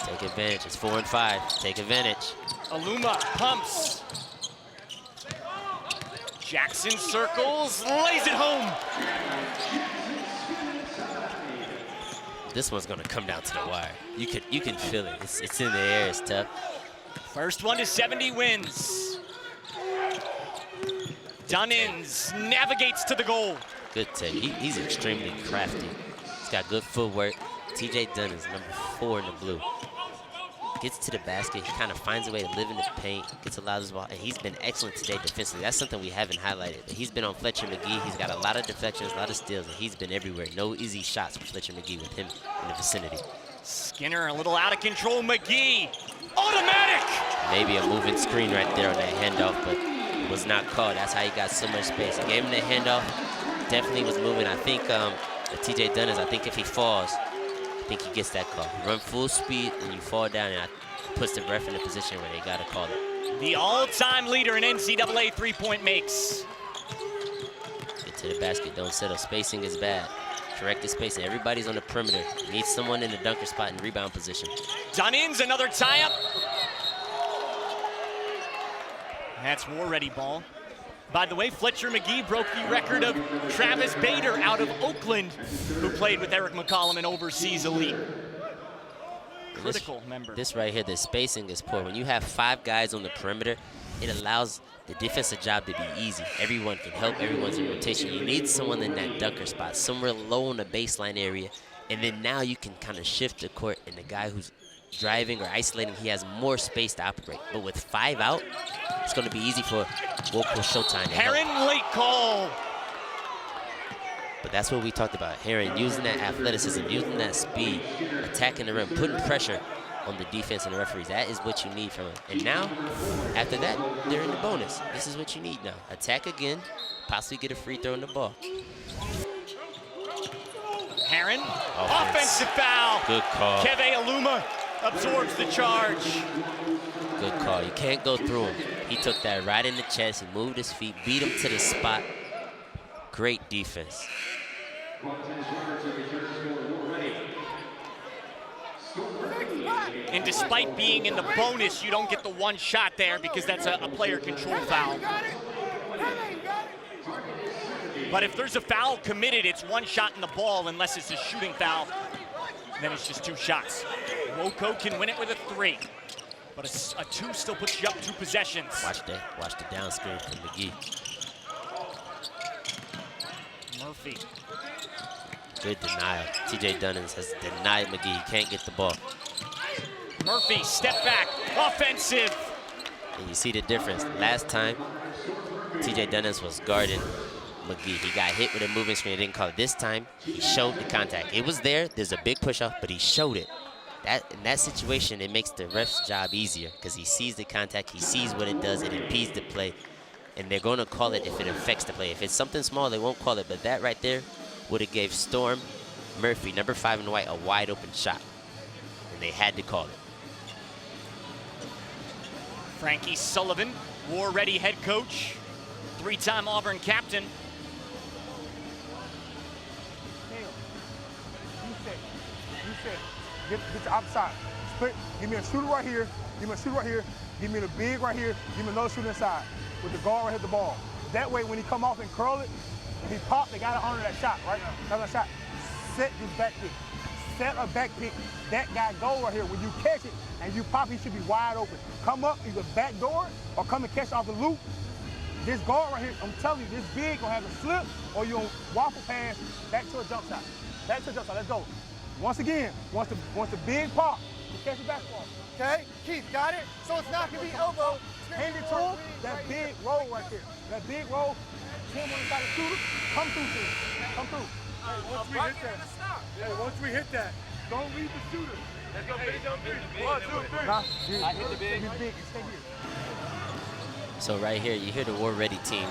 Take advantage. It's 4 and 5. Take advantage. Aluma pumps. Jackson circles, lays it home. This one's gonna come down to the wire. You can feel it. It's in the air. It's tough. First one to 70 wins. Dunnins navigates to the goal. Good take. He's extremely crafty. He's got good footwork. TJ Dunnins, number 4 in the blue. gets to the basket. He kind of finds a way to live in the paint, gets a lot of his ball, and he's been excellent today defensively. That's something we haven't highlighted. But he's been on Fletcher McGee. He's got a lot of deflections, a lot of steals, and he's been everywhere. No easy shots for Fletcher McGee with him in the vicinity. Skinner a little out of control. McGee, automatic. Maybe a moving screen right there on that handoff, but it was not called. That's how he got so much space. He gave him the handoff. Definitely was moving. I think TJ Dunnins, I think if he falls, I think he gets that call. You run full speed and you fall down, and it puts the ref in a position where they got to call it. The all-time leader in NCAA three-point makes. Get to the basket, don't settle. Spacing is bad. Correct the spacing. Everybody's on the perimeter. Need someone in the dunker spot and rebound position. Dunnins, another tie-up. That's war-ready ball. By the way, Fletcher McGee broke the record of Travis Bader out of Oakland, who played with Eric McCollum in Overseas Elite. Critical member. This right here, the spacing is poor. When you have 5 guys on the perimeter, it allows the defensive job to be easy. Everyone can help, everyone's in rotation. You need someone in that dunker spot, somewhere low on the baseline area, and then now you can kind of shift the court, and the guy who's driving or isolating, he has more space to operate. But with 5 out, it's going to be easy for WoCo Showtime to help. Heron, late call. But that's what we talked about. Heron using that athleticism, using that speed, attacking the rim, putting pressure on the defense and the referees. That is what you need from him. And now, after that, they're in the bonus. This is what you need now. Attack again, possibly get a free throw in the ball. Heron, offensive foul. Good call. Keve Aluma absorbs the charge. Good call. You can't go through him. He took that right in the chest. He moved his feet, beat him to the spot. Great defense. And despite being in the bonus, you don't get the one shot there because that's a player control foul. But if there's a foul committed, it's one shot in the ball unless it's a shooting foul. Then it's just 2 shots. WoCo can win it with a 3. But a 2 still puts you up 2 possessions. Watch the down screen from McGee. Murphy. Good denial. TJ Dunnins has denied McGee. He can't get the ball. Murphy, step back, offensive. And you see the difference. Last time, TJ Dunnins was guarding McGee. He got hit with a moving screen. He didn't call it. This time, he showed the contact. It was there. There's a big push-off, but he showed it. In that situation, it makes the ref's job easier because he sees the contact. He sees what it does. It impedes the play. And they're going to call it if it affects the play. If it's something small, they won't call it. But that right there would have gave Storm Murphy, number 5 in white, a wide open shot. And they had to call it. Frankie Sullivan, war-ready head coach, 3-time Auburn captain. You said, get the outside. Split, give me a shooter right here, give me a shooter right here, give me the big right here, give me another shooter inside with the guard right here at the ball. That way when he come off and curl it, if he pop, they gotta honor that shot, right? That's a shot. Set this back pick. Set a back pick. That guy go right here. When you catch it and you pop, he should be wide open. Come up either back door or come and catch off the loop. This guard right here, I'm telling you, this big gonna have a slip or you gonna waffle pass back to a jump shot. Back to a jump shot, let's go. Once again, once the big pop, you catch the basketball. Okay, Keith, got it? So it's not gonna be elbow. Hand it to him, that big roll right there. That big roll, him on the side of the shooter, come through to him. Come through. Once we hit that, don't leave the shooter. Let's go big, don't big. 1, 2, 3. Nah, I hit the big. You big, stay here. So right here, you hear the war-ready team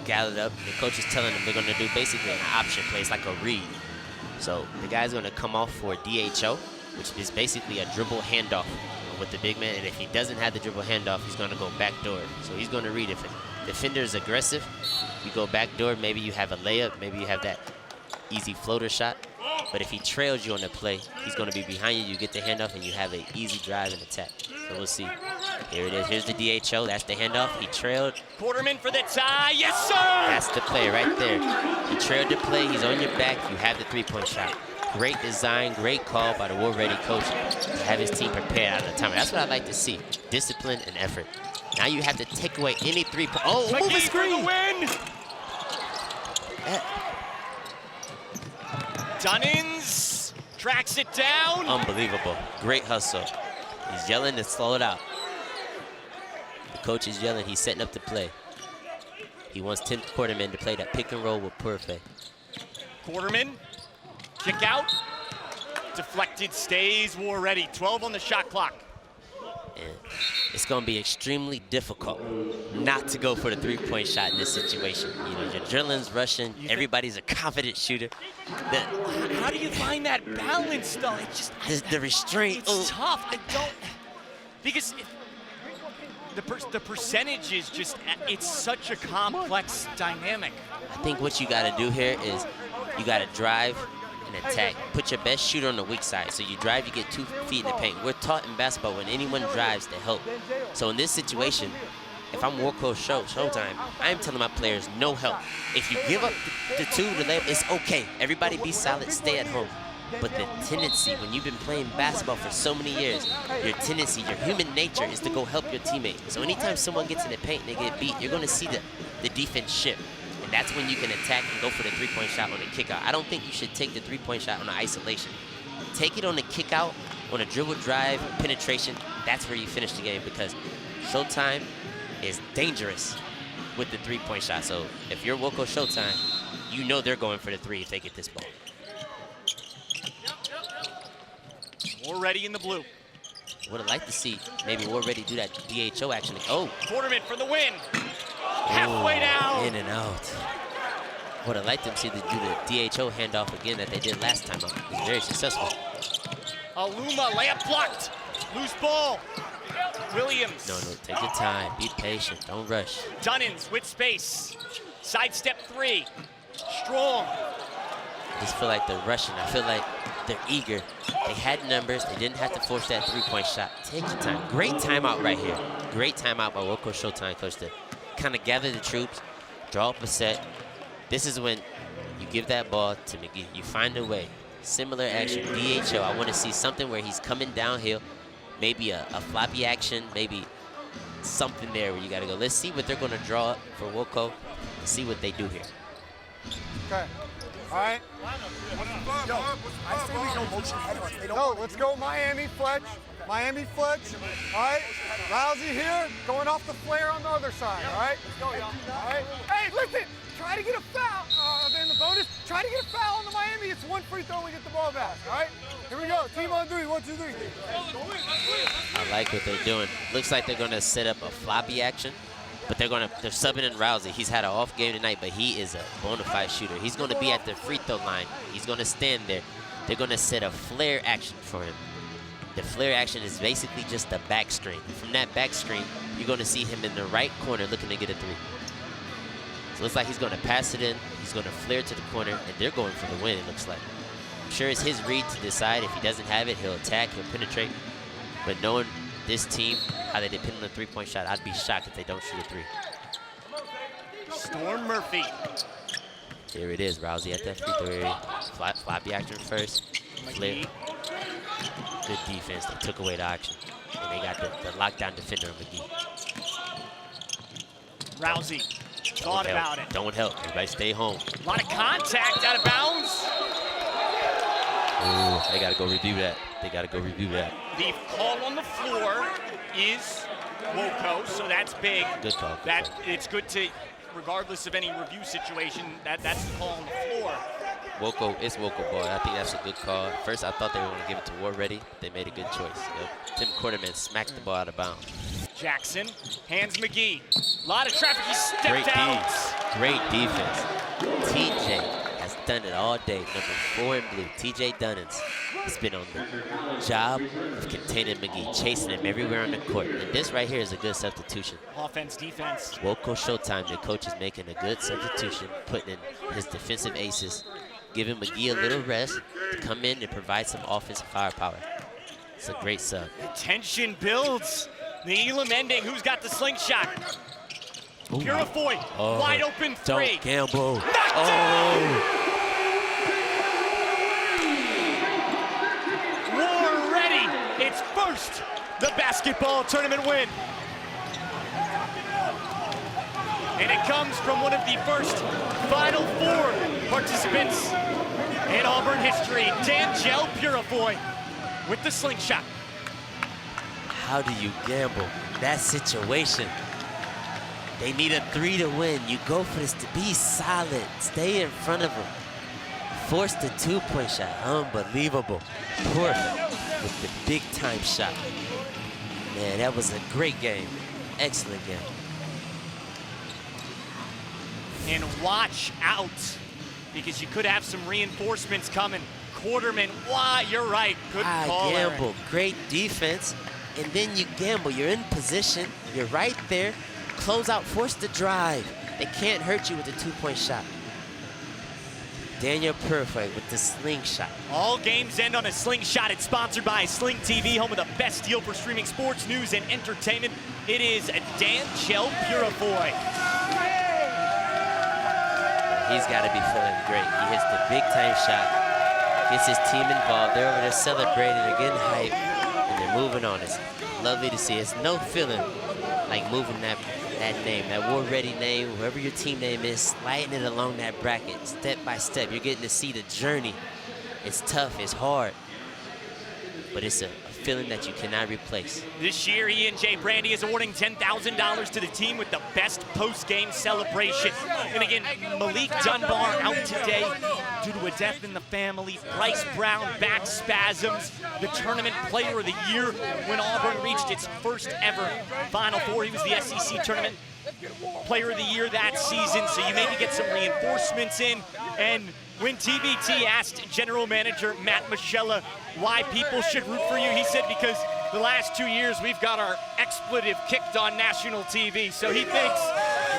gathered up. The coach is telling them they're going to do basically an option play. It's like a read. So the guy's going to come off for a DHO, which is basically a dribble handoff with the big man. And if he doesn't have the dribble handoff, he's going to go backdoor. So he's going to read. If a defender is aggressive, you go backdoor. Maybe you have a layup. Maybe you have that easy floater shot. But if he trails you on the play, he's going to be behind you. You get the handoff, and you have an easy drive and attack. So we'll see. Here it is. Here's the DHO. That's the handoff. He trailed. Quarterman for the tie. Yes, sir! That's the play right there. He trailed the play. He's on your back. You have the three-point shot. Great design, great call by the war-ready coach to have his team prepared out of the timer. That's what I like to see. Discipline and effort. Now you have to take away any three-point. Oh, move a screen! For the win! Dunnins tracks it down. Unbelievable. Great hustle. He's yelling to slow it out. The coach is yelling. He's setting up the play. He wants Tim Quarterman to play that pick and roll with Purfe. Quarterman, kick out, deflected, stays War ready. 12 on the shot clock. And it's going to be extremely difficult not to go for the three-point shot in this situation. You know, your adrenaline's rushing. Everybody's a confident shooter. How do you find that balance, though? It just The restraint. It's tough. I don't, because the percentage is just, it's such a complex dynamic. I think what you got to do here is you got to drive and attack. Put your best shooter on the weak side. So you drive, you get 2 feet in the paint. We're taught in basketball when anyone drives to help. So in this situation, if I'm WoCo Showtime, I'm telling my players no help. If you give up the 2 to layup, it's okay. Everybody be solid, stay at home. But the tendency, when you've been playing basketball for so many years, your tendency, your human nature is to go help your teammate. So anytime someone gets in the paint and they get beat, you're going to see the defense shift. And that's when you can attack and go for the three-point shot on the kick-out. I don't think you should take the three-point shot on the isolation. Take it on the kick-out, on a dribble drive, penetration. That's where you finish the game, because Showtime is dangerous with the three-point shot. So if you're WoCo Showtime, you know they're going for the 3 if they get this ball. War ready in the blue. Would have liked to see maybe War ready do that DHO action. Oh. Quarterman for the win. Halfway down. In and out. Would have liked them to see them do the DHO handoff again that they did last time out. It was very successful. Aluma, layup blocked. Loose ball. Williams. No, take your time. Be patient. Don't rush. Dunnins with space. Sidestep 3. Strong. I just feel like they're rushing. I feel like they're eager. They had numbers. They didn't have to force that three-point shot. Take your time. Great timeout right here. Great timeout by WoCo Showtime coach to kind of gather the troops, draw up a set. This is when you give that ball to McGee. You find a way. Similar action, DHO. I want to see something where he's coming downhill. Maybe a floppy action, maybe something there where you got to go. Let's see what they're going to draw up for WoCo. Let's see what they do here. Okay. All right. I say we go motion headers. They don't No, let's go Miami Fletch. Miami Fletch. All right. Rousey here, going off the flare on the other side. All right. Let's go, y'all. All right. Hey, listen. Try to get a foul. In the bonus, try to get a foul on the Miami. It's 1 free throw. We get the ball back. All right. Here we go. Team on 3. 1, 2, 3. I like what they're doing. Looks like they're going to set up a floppy action, but they're subbing in Rousey. He's had an off game tonight, but he is a bona fide shooter. He's going to be at the free throw line. He's going to stand there. They're going to set a flare action for him. The flare action is basically just a back screen. From that back screen, you're going to see him in the right corner looking to get a 3. So it looks like he's going to pass it in. He's going to flare to the corner, and they're going for the win, it looks like. I'm sure it's his read to decide. If he doesn't have it, he'll attack, he'll penetrate. But knowing this team, how they depend on the three-point shot, I'd be shocked if they don't shoot a 3. Storm Murphy. There it is, Rousey at that free throw area. Floppy action first. Flare. Good defense. They took away the action. And they got the lockdown defender, McGee. Rousey. Thought about it. Don't help. Everybody stay home. A lot of contact out of bounds. Ooh, they got to go review that. They got to go review that. The call on the floor is WoCo, so that's big. Good call. It's good to, regardless of any review situation, that's the call on the floor. WoCo, it's WoCo ball. I think that's a good call. First, I thought they were going to give it to War Ready. They made a good choice. Yep. Tim Quarterman smacked the ball out of bounds. Jackson hands McGee. A lot of traffic. He stepped Great out. Great defense. TJ has done it all day. Number 4 in blue, TJ Dunnins. He's been on the job of containing McGee, chasing him everywhere on the court. And this right here is a good substitution. Offense, defense. WoCo Showtime, the coach is making a good substitution, putting in his defensive aces, giving McGee a little rest to come in and provide some offensive firepower. It's a great sub. The tension builds. The Elam ending. Who's got the slingshot? Ooh. Purifoy, wide open 3. Don't gamble. Knocked down. War ready. It's first the basketball tournament win. And it comes from one of the first Final Four participants in Auburn history, Danjel Purifoy with the slingshot. How do you gamble that situation? They need a 3 to win. You go for this to be solid. Stay in front of them. Force the 2-point shot. Unbelievable. Poor with the big time shot. Man, that was a great game. Excellent game. And watch out, because you could have some reinforcements coming. Quarterman, wow, you're right. Good call, gamble. Eric. Great defense. And then you gamble. You're in position. You're right there. Close out. Force the drive. They can't hurt you with the 2-point shot. Daniel Purfoy with the slingshot. All games end on a slingshot. It's sponsored by Sling TV, home of the best deal for streaming sports, news, and entertainment. It is Daniel Purfoy. He's got to be feeling great. He hits the big time shot. Gets his team involved. They're over there celebrating. They're getting hype. And they're moving on. It's lovely to see. It's no feeling like moving that name, that War Ready name, whoever your team name is, sliding it along that bracket, step by step. You're getting to see the journey. It's tough, it's hard, but it's a feeling that you cannot replace. This year, E&J Brandy is awarding $10,000 to the team with the best post-game celebration. And again, Malik Dunbar out today due to a death in the family. Bryce Brown, back spasms. The tournament player of the year when Auburn reached its first ever Final Four. He was the SEC tournament player of the year that season, so you maybe get some reinforcements in. And when TBT asked General Manager Matt Michella why people should root for you, he said, because the last 2 years we've got our expletive kicked on national TV. So he thinks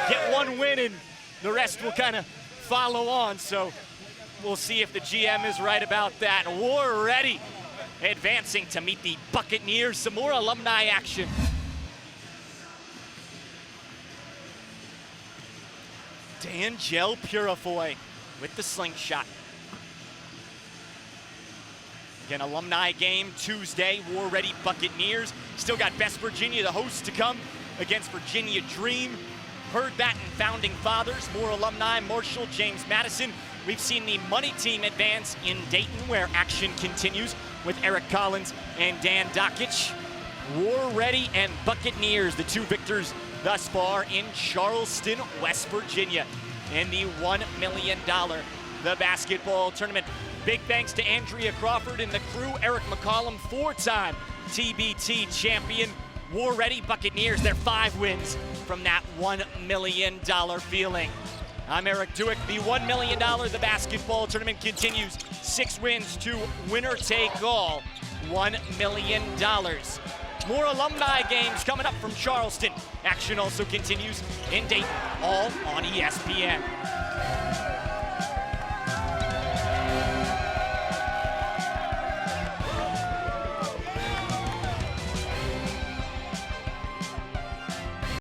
get one win and the rest will kind of follow on. So we'll see if the GM is right about that. War Ready advancing to meet the Buccaneers. Some more alumni action. Daniel Purfoy with the slingshot. Again, alumni game Tuesday, War Ready Buccaneers. Still got Best Virginia, the host, to come against Virginia Dream. Heard that in Founding Fathers. More alumni, Marshall, James Madison. We've seen the money team advance in Dayton, where action continues with Eric Collins and Dan Dockich. War Ready and Buccaneers, the two victors thus far in Charleston, West Virginia, in the $1 million the basketball tournament. Big thanks to Andrea Crawford and the crew. Eric McCollum, 4-time TBT champion. War Ready Buccaneers, their 5 wins from that $1 million feeling. I'm Eric Duick. The $1 million the basketball tournament continues. 6 wins to winner take all. $1 million. More alumni games coming up from Charleston. Action also continues in Dayton, all on ESPN.